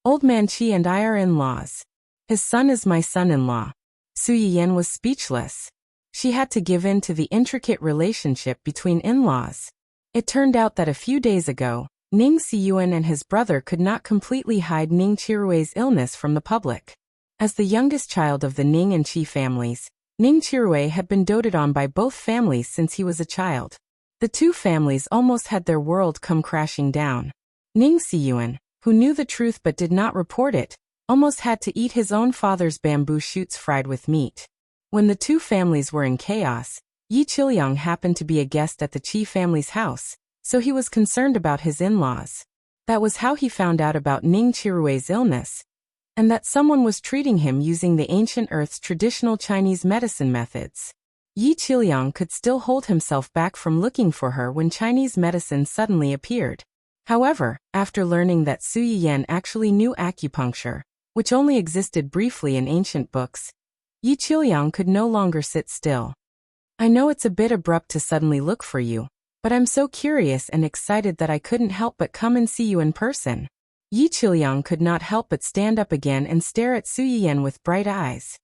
Old man Qi and I are in-laws. His son is my son-in-law. Su Yiyan was speechless. She had to give in to the intricate relationship between in-laws. It turned out that a few days ago, Ning Siyuan and his brother could not completely hide Ning Chirui's illness from the public. As the youngest child of the Ning and Qi families, Ning Chirui had been doted on by both families since he was a child. The 2 families almost had their world come crashing down. Ning Siyuan, who knew the truth but did not report it, almost had to eat his own father's bamboo shoots fried with meat. When the 2 families were in chaos, Yi Qiliang happened to be a guest at the Qi family's house, so he was concerned about his in-laws. That was how he found out about Ning Chirui's illness, and that someone was treating him using the ancient earth's traditional Chinese medicine methods. Yi Qiliang could still hold himself back from looking for her when Chinese medicine suddenly appeared. However, after learning that Su Yiyan actually knew acupuncture, which only existed briefly in ancient books, Yi Qiliang could no longer sit still. I know it's a bit abrupt to suddenly look for you, but I'm so curious and excited that I couldn't help but come and see you in person. Yi Qiliang could not help but stand up again and stare at Su Yiyan with bright eyes.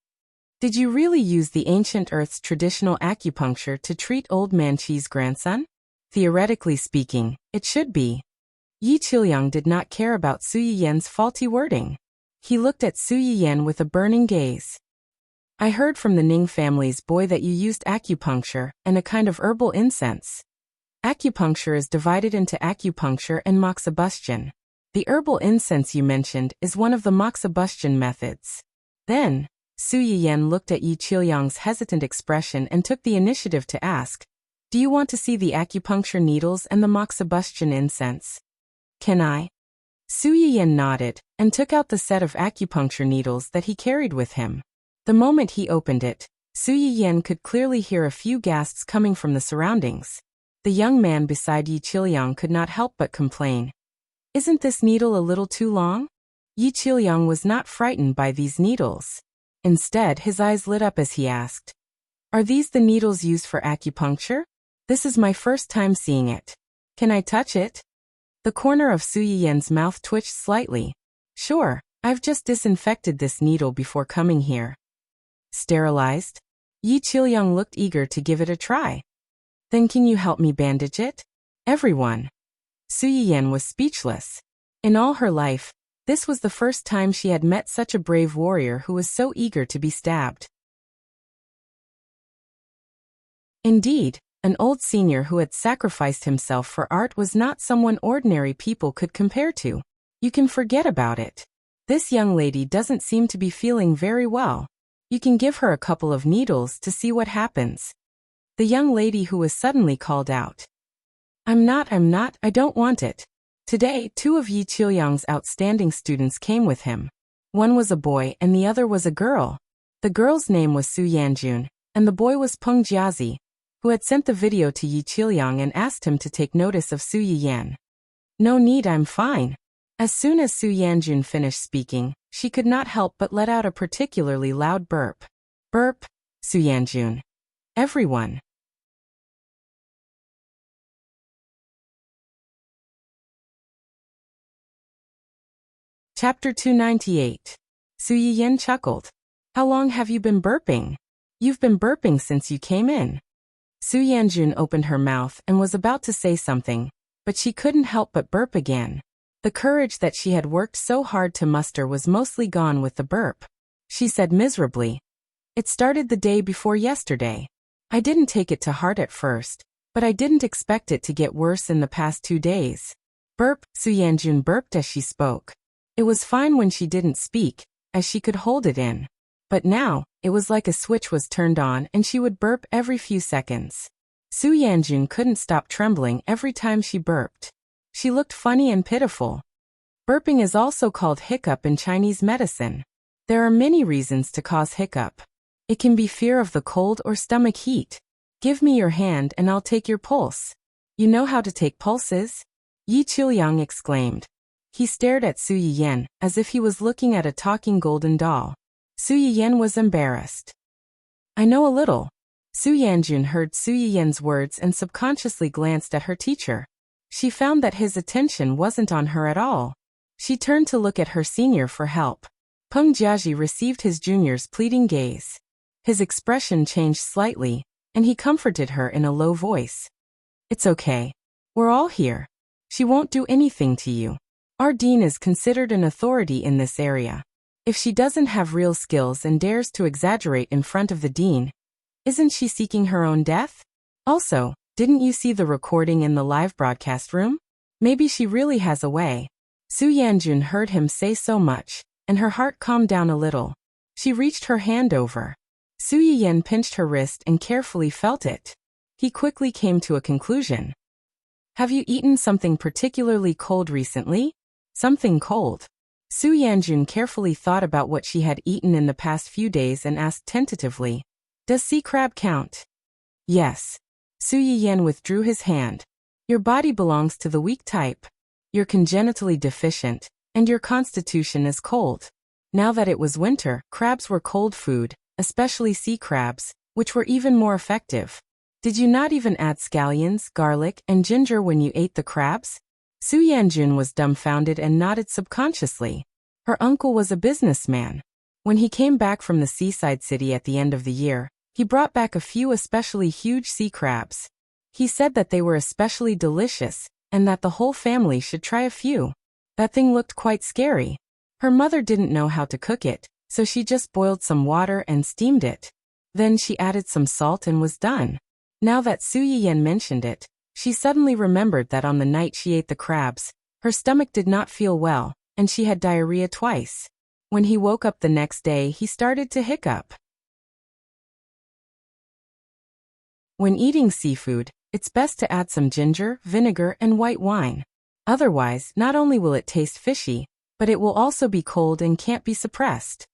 Did you really use the ancient earth's traditional acupuncture to treat old man Qi's grandson? Theoretically speaking, it should be. Yi Qiliang did not care about Su Yiyan's faulty wording. He looked at Su Yiyan with a burning gaze. I heard from the Ning family's boy that you used acupuncture and a kind of herbal incense. Acupuncture is divided into acupuncture and moxibustion. The herbal incense you mentioned is one of the moxibustion methods. Then, Su Yiyan looked at Yi Qiliang's hesitant expression and took the initiative to ask, Do you want to see the acupuncture needles and the moxibustion incense? Can I? Su Yiyan nodded and took out the set of acupuncture needles that he carried with him. The moment he opened it, Su Yiyan could clearly hear a few gasps coming from the surroundings. The young man beside Yi Qiliang could not help but complain. Isn't this needle a little too long? Yi Qiliang was not frightened by these needles. Instead, his eyes lit up as he asked, Are these the needles used for acupuncture? This is my first time seeing it. Can I touch it? The corner of Su Yiyan's mouth twitched slightly. Sure, I've just disinfected this needle before coming here. Sterilized? Yi Qiliang looked eager to give it a try. Then can you help me bandage it? Everyone. Su Yiyan was speechless. In all her life, this was the first time she had met such a brave warrior who was so eager to be stabbed. Indeed, an old senior who had sacrificed himself for art was not someone ordinary people could compare to. You can forget about it. This young lady doesn't seem to be feeling very well. You can give her a couple of needles to see what happens. The young lady who was suddenly called out. I don't want it. Today, 2 of Yi Qiuyang's outstanding students came with him. One was a boy and the other was a girl. The girl's name was Su Yanjun, and the boy was Peng Jiazi, who had sent the video to Yi Qiuyang and asked him to take notice of Su Yiyan. No need, I'm fine. As soon as Su Yanjun finished speaking, she could not help but let out a particularly loud burp. Burp, Su Yanjun. Everyone. Chapter 298. Su Yiyan chuckled. How long have you been burping? You've been burping since you came in. Su Yanjun opened her mouth and was about to say something, but she couldn't help but burp again. The courage that she had worked so hard to muster was mostly gone with the burp. She said miserably, "It started the day before yesterday. I didn't take it to heart at first, but I didn't expect it to get worse in the past 2 days." Burp, Su Yanjun burped as she spoke. It was fine when she didn't speak, as she could hold it in. But now, it was like a switch was turned on and she would burp every few seconds. Su Yanjun couldn't stop trembling every time she burped. She looked funny and pitiful. Burping is also called hiccup in Chinese medicine. There are many reasons to cause hiccup. It can be fear of the cold or stomach heat. Give me your hand and I'll take your pulse. You know how to take pulses? Yi Qiuyang exclaimed. He stared at Su Yiyan as if he was looking at a talking golden doll. Su Yiyan was embarrassed. I know a little. Su Yanjun heard Su Yiyan's words and subconsciously glanced at her teacher. She found that his attention wasn't on her at all. She turned to look at her senior for help. Peng Jiazi received his junior's pleading gaze. His expression changed slightly, and he comforted her in a low voice. It's okay. We're all here. She won't do anything to you. Our dean is considered an authority in this area. If she doesn't have real skills and dares to exaggerate in front of the dean, isn't she seeking her own death? Also, didn't you see the recording in the live broadcast room? Maybe she really has a way. Su Yanjun heard him say so much, and her heart calmed down a little. She reached her hand over. Su Yiyan pinched her wrist and carefully felt it. He quickly came to a conclusion. Have you eaten something particularly cold recently? Something cold. Su Yanjun carefully thought about what she had eaten in the past few days and asked tentatively, Does sea crab count? Yes. Su Yiyan withdrew his hand. Your body belongs to the weak type. You're congenitally deficient, and your constitution is cold. Now that it was winter, crabs were cold food, especially sea crabs, which were even more effective. Did you not even add scallions, garlic, and ginger when you ate the crabs? Su Yanjun was dumbfounded and nodded subconsciously. Her uncle was a businessman. When he came back from the seaside city at the end of the year, he brought back a few especially huge sea crabs. He said that they were especially delicious, and that the whole family should try a few. That thing looked quite scary. Her mother didn't know how to cook it, so she just boiled some water and steamed it. Then she added some salt and was done. Now that Su Yiyan mentioned it, she suddenly remembered that on the night she ate the crabs, her stomach did not feel well, and she had diarrhea twice. When he woke up the next day, he started to hiccup. When eating seafood, it's best to add some ginger, vinegar, and white wine. Otherwise, not only will it taste fishy, but it will also be cold and can't be suppressed.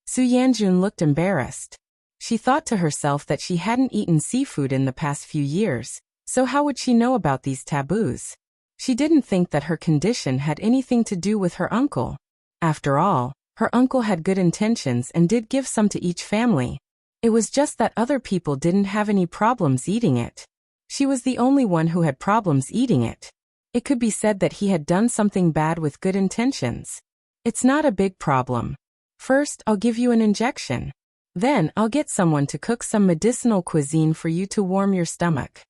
Su Yanjun looked embarrassed. She thought to herself that she hadn't eaten seafood in the past few years, so how would she know about these taboos? She didn't think that her condition had anything to do with her uncle. After all, her uncle had good intentions and did give some to each family. It was just that other people didn't have any problems eating it. She was the only one who had problems eating it. It could be said that he had done something bad with good intentions. It's not a big problem. First, I'll give you an injection. Then, I'll get someone to cook some medicinal cuisine for you to warm your stomach.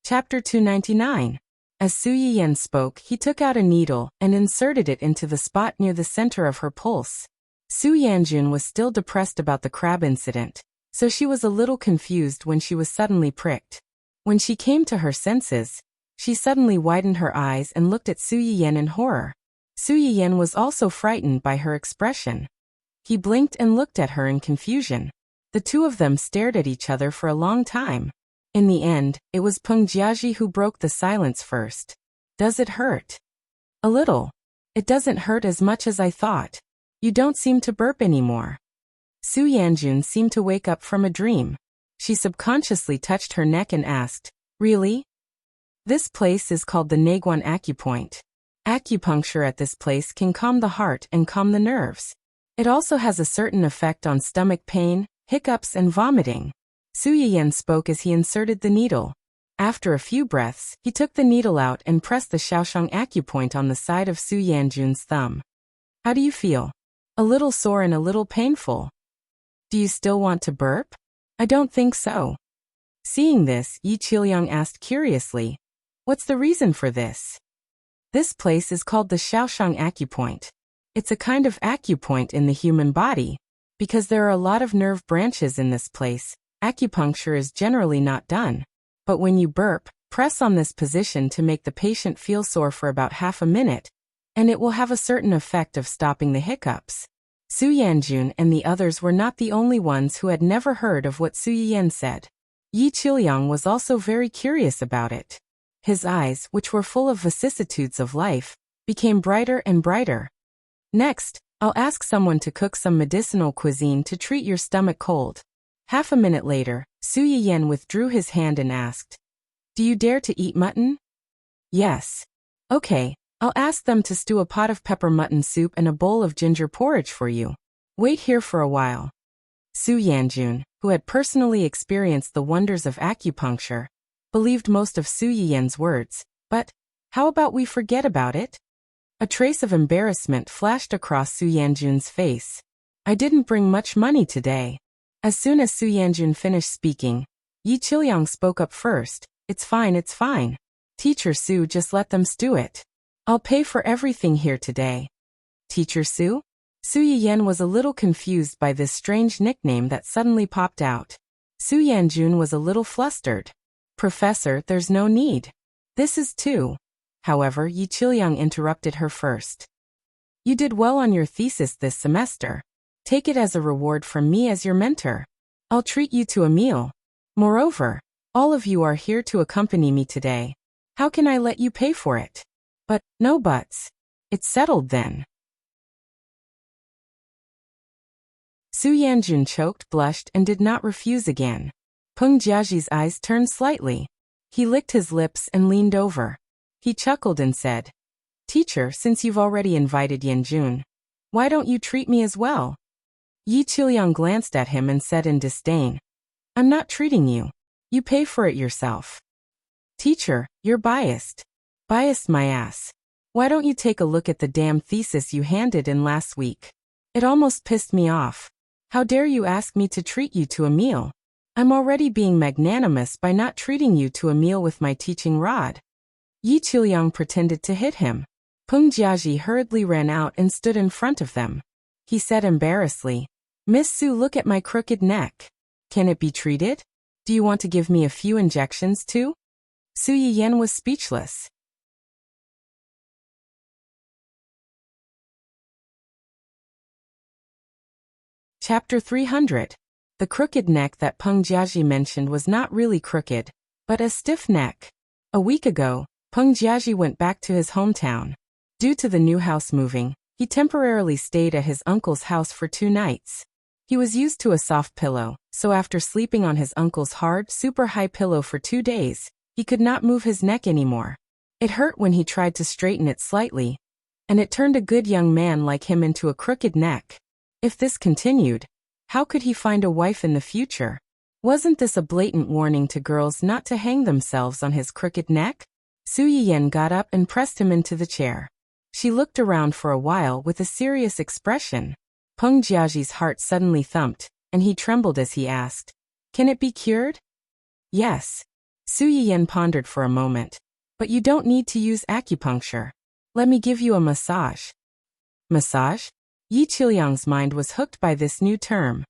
Chapter 299. As Su Yiyan spoke, he took out a needle and inserted it into the spot near the center of her pulse. Su Yanjun was still depressed about the crab incident, so she was a little confused when she was suddenly pricked. When she came to her senses, she suddenly widened her eyes and looked at Su Yiyan in horror. Su Yiyan was also frightened by her expression. He blinked and looked at her in confusion. The two of them stared at each other for a long time. In the end, it was Peng Jiaji who broke the silence first. Does it hurt? A little. It doesn't hurt as much as I thought. You don't seem to burp anymore. Su Yanjun seemed to wake up from a dream. She subconsciously touched her neck and asked, "Really?" This place is called the Naguan Acupoint. Acupuncture at this place can calm the heart and calm the nerves. It also has a certain effect on stomach pain, hiccups and vomiting. Su Yiyan spoke as he inserted the needle. After a few breaths, he took the needle out and pressed the Shaoshang acupoint on the side of Su Yanjun's thumb. How do you feel? A little sore and a little painful. Do you still want to burp? I don't think so. Seeing this, Yi Qilyang asked curiously, "What's the reason for this?" This place is called the Shaoshang acupoint. It's a kind of acupoint in the human body. Because there are a lot of nerve branches in this place, acupuncture is generally not done. But when you burp, press on this position to make the patient feel sore for about half a minute, and it will have a certain effect of stopping the hiccups. Su Yanjun and the others were not the only ones who had never heard of what Su Yiyan said. Yi Qilyang was also very curious about it. His eyes, which were full of vicissitudes of life, became brighter and brighter. Next, I'll ask someone to cook some medicinal cuisine to treat your stomach cold. Half a minute later, Su Yiyan withdrew his hand and asked, "Do you dare to eat mutton?" "Yes." "Okay, I'll ask them to stew a pot of pepper mutton soup and a bowl of ginger porridge for you. Wait here for a while." Su Yanjun, who had personally experienced the wonders of acupuncture, believed most of Su Yiyan's words, but how about we forget about it? A trace of embarrassment flashed across Su Yanjun's face. "I didn't bring much money today." As soon as Su Yanjun finished speaking, Yi Qilyang spoke up first. It's fine. Teacher Su, just let them stew it. I'll pay for everything here today." Teacher Su? Su Yiyan was a little confused by this strange nickname that suddenly popped out. Su Yanjun was a little flustered. "Professor, there's no need. This is too." However, Yi Qilyang interrupted her first. "You did well on your thesis this semester. Take it as a reward from me as your mentor. I'll treat you to a meal. Moreover, all of you are here to accompany me today. How can I let you pay for it?" "But, no buts. It's settled then." Su Yanjun choked, blushed, and did not refuse again. Peng Jiaji's eyes turned slightly. He licked his lips and leaned over. He chuckled and said, "Teacher, since you've already invited Yanjun, why don't you treat me as well?" Yi Qilyang glanced at him and said in disdain, "I'm not treating you. You pay for it yourself." "Teacher, you're biased." "Biased my ass. Why don't you take a look at the damn thesis you handed in last week? It almost pissed me off. How dare you ask me to treat you to a meal? I'm already being magnanimous by not treating you to a meal with my teaching rod." Yi Qilyang pretended to hit him. Peng Jiaji hurriedly ran out and stood in front of them. He said embarrassedly, "Miss Su, look at my crooked neck. Can it be treated? Do you want to give me a few injections too?" Su Yiyan was speechless. Chapter 300. The crooked neck that Peng Jiaji mentioned was not really crooked, but a stiff neck. A week ago, Peng Jiaji went back to his hometown. Due to the new house moving, he temporarily stayed at his uncle's house for 2 nights. He was used to a soft pillow, so after sleeping on his uncle's hard, super high pillow for 2 days, he could not move his neck anymore. It hurt when he tried to straighten it slightly, and it turned a good young man like him into a crooked neck. If this continued, how could he find a wife in the future? Wasn't this a blatant warning to girls not to hang themselves on his crooked neck? Su Yiyan got up and pressed him into the chair. She looked around for a while with a serious expression. Peng Jiaji's heart suddenly thumped, and he trembled as he asked, "Can it be cured?" "Yes." Su Yiyan pondered for a moment. "But you don't need to use acupuncture. Let me give you a massage." "Massage?" Yi Qilyang's mind was hooked by this new term.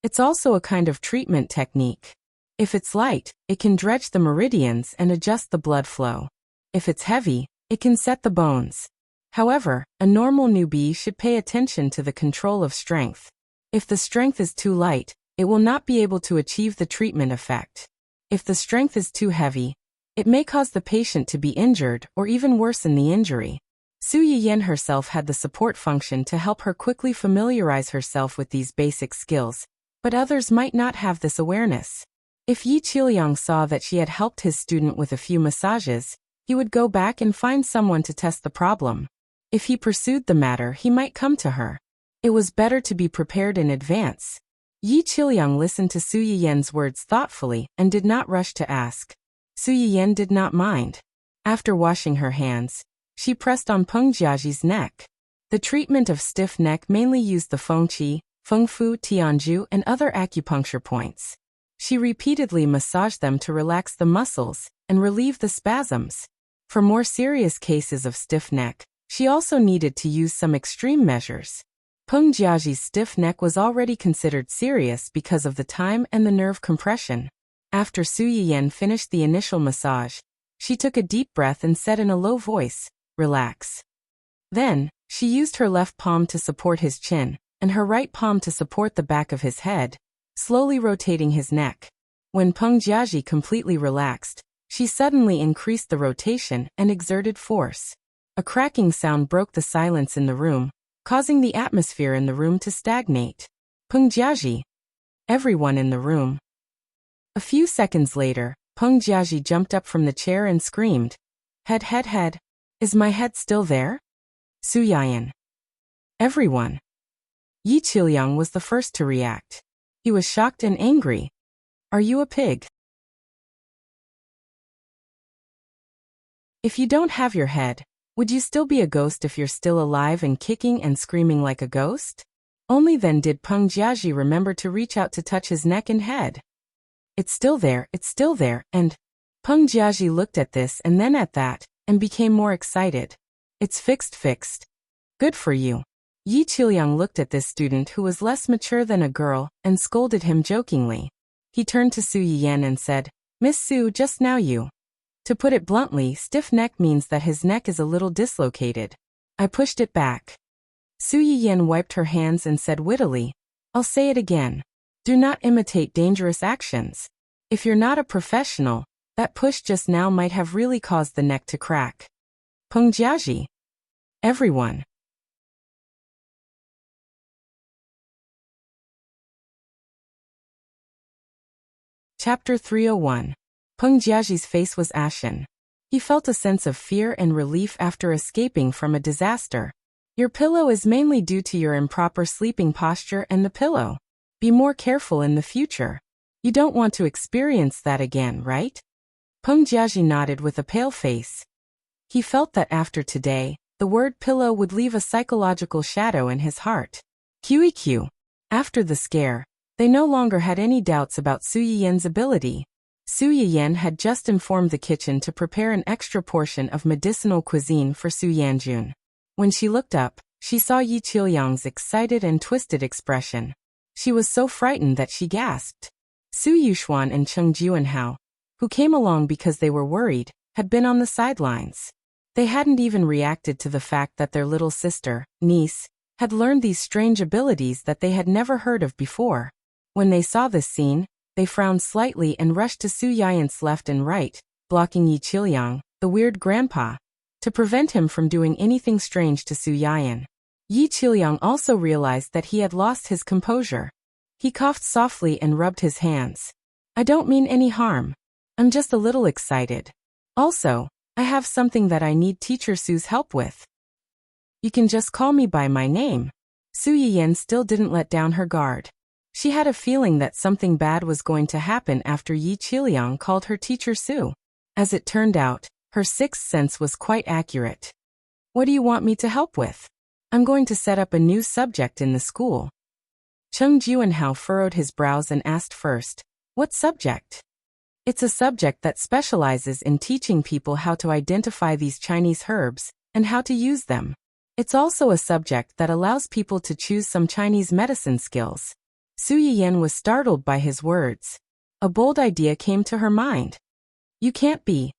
It's also a kind of treatment technique. If it's light, it can dredge the meridians and adjust the blood flow. If it's heavy, it can set the bones. However, a normal newbie should pay attention to the control of strength. If the strength is too light, it will not be able to achieve the treatment effect. If the strength is too heavy, it may cause the patient to be injured or even worsen the injury. Su Yiyan herself had the support function to help her quickly familiarize herself with these basic skills, but others might not have this awareness. If Yi Qiliang saw that she had helped his student with a few massages, he would go back and find someone to test the problem. If he pursued the matter, he might come to her. It was better to be prepared in advance. Yi Qiliang listened to Su Yiyan's words thoughtfully and did not rush to ask. Su Yiyan did not mind. After washing her hands, she pressed on Peng Jiaji's neck. The treatment of stiff neck mainly used the Feng Qi, Feng Fu, Tianju, and other acupuncture points. She repeatedly massaged them to relax the muscles and relieve the spasms. For more serious cases of stiff neck, she also needed to use some extreme measures. Peng Jiaji's stiff neck was already considered serious because of the time and the nerve compression. After Su Yiyan finished the initial massage, she took a deep breath and said in a low voice, "Relax." Then, she used her left palm to support his chin, and her right palm to support the back of his head, slowly rotating his neck. When Peng Jiaji completely relaxed, she suddenly increased the rotation and exerted force. A cracking sound broke the silence in the room, causing the atmosphere in the room to stagnate. Peng Jiaji. Everyone in the room. A few seconds later, Peng Jiaji jumped up from the chair and screamed, Head. Is my head still there? Su Yiyan. Everyone. Yi Qiliang was the first to react. He was shocked and angry. Are you a pig? If you don't have your head, would you still be a ghost if you're still alive and kicking and screaming like a ghost? Only then did Peng Jiaji remember to reach out to touch his neck and head. It's still there, and Peng Jiaji looked at this and then at that, and became more excited. It's fixed. Good for you. Yi Qiliang looked at this student who was less mature than a girl, and scolded him jokingly. He turned to Su Yiyan and said, Miss Su, just now you. To put it bluntly, stiff neck means that his neck is a little dislocated. I pushed it back. Su Yiyan wiped her hands and said wittily, I'll say it again. Do not imitate dangerous actions. If you're not a professional, that push just now might have really caused the neck to crack. Peng Jiaji. Everyone. Chapter 301. Peng Jiaji's face was ashen. He felt a sense of fear and relief after escaping from a disaster. Your pillow is mainly due to your improper sleeping posture and the pillow. Be more careful in the future. You don't want to experience that again, right? Peng Jiaji nodded with a pale face. He felt that after today, the word pillow would leave a psychological shadow in his heart. QEQ. After the scare, they no longer had any doubts about Su Yiyan's ability. Su Yiyan had just informed the kitchen to prepare an extra portion of medicinal cuisine for Su Yanjun. When she looked up, she saw Yi Qiliang's excited and twisted expression. She was so frightened that she gasped. Su Yuxuan and Cheng Juanhao, who came along because they were worried, had been on the sidelines. They hadn't even reacted to the fact that their little sister, niece, had learned these strange abilities that they had never heard of before. When they saw this scene, they frowned slightly and rushed to Su Yiyan's left and right, blocking Yi Qiliang, the weird grandpa, to prevent him from doing anything strange to Su Yiyan. Yi Qiliang also realized that he had lost his composure. He coughed softly and rubbed his hands. I don't mean any harm. I'm just a little excited. Also, I have something that I need Teacher Su's help with. You can just call me by my name. Su Yiyan still didn't let down her guard. She had a feeling that something bad was going to happen after Yi Qiliang called her Teacher Su. As it turned out, her sixth sense was quite accurate. What do you want me to help with? I'm going to set up a new subject in the school. Cheng Juanhao furrowed his brows and asked first, what subject? It's a subject that specializes in teaching people how to identify these Chinese herbs and how to use them. It's also a subject that allows people to choose some Chinese medicine skills. Su Yiyan was startled by his words. A bold idea came to her mind. You can't be.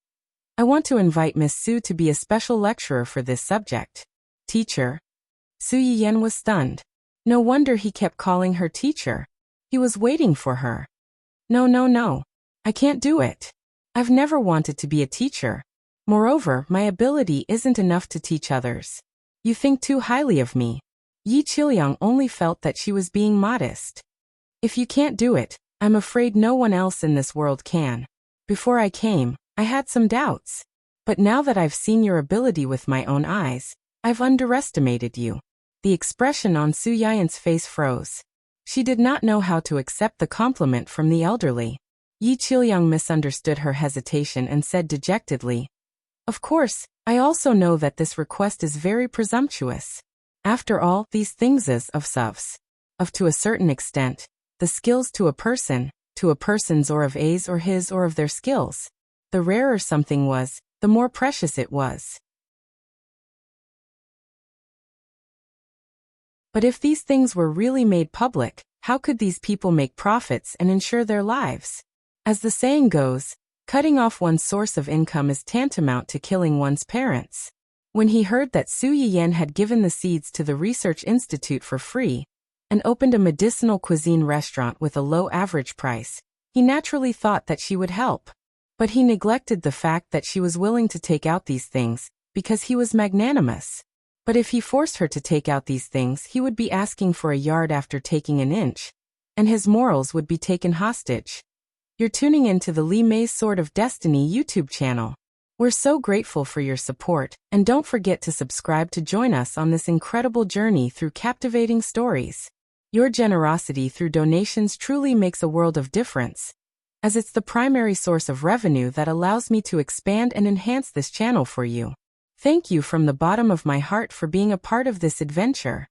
I want to invite Miss Su to be a special lecturer for this subject. Teacher? Su Yiyan was stunned. No wonder he kept calling her teacher. He was waiting for her. No. I can't do it. I've never wanted to be a teacher. Moreover, my ability isn't enough to teach others. You think too highly of me. Yi Qiliang only felt that she was being modest. If you can't do it, I'm afraid no one else in this world can. Before I came, I had some doubts. But now that I've seen your ability with my own eyes, I've underestimated you. The expression on Su Yian's face froze. She did not know how to accept the compliment from the elderly. Yi Qiliang misunderstood her hesitation and said dejectedly, "Of course, I also know that this request is very presumptuous. After all, these things is of to a certain extent, the skills to a person's or of A's or his or of their skills. The rarer something was, the more precious it was. But if these things were really made public, how could these people make profits and ensure their lives? As the saying goes, cutting off one's source of income is tantamount to killing one's parents." When he heard that Su Yiyan had given the seeds to the research institute for free and opened a medicinal cuisine restaurant with a low average price, he naturally thought that she would help. But he neglected the fact that she was willing to take out these things because he was magnanimous. But if he forced her to take out these things, he would be asking for a yard after taking an inch, and his morals would be taken hostage. You're tuning into the Li Mei's Sword of Destiny YouTube channel. We're so grateful for your support, and don't forget to subscribe to join us on this incredible journey through captivating stories. Your generosity through donations truly makes a world of difference, as it's the primary source of revenue that allows me to expand and enhance this channel for you. Thank you from the bottom of my heart for being a part of this adventure.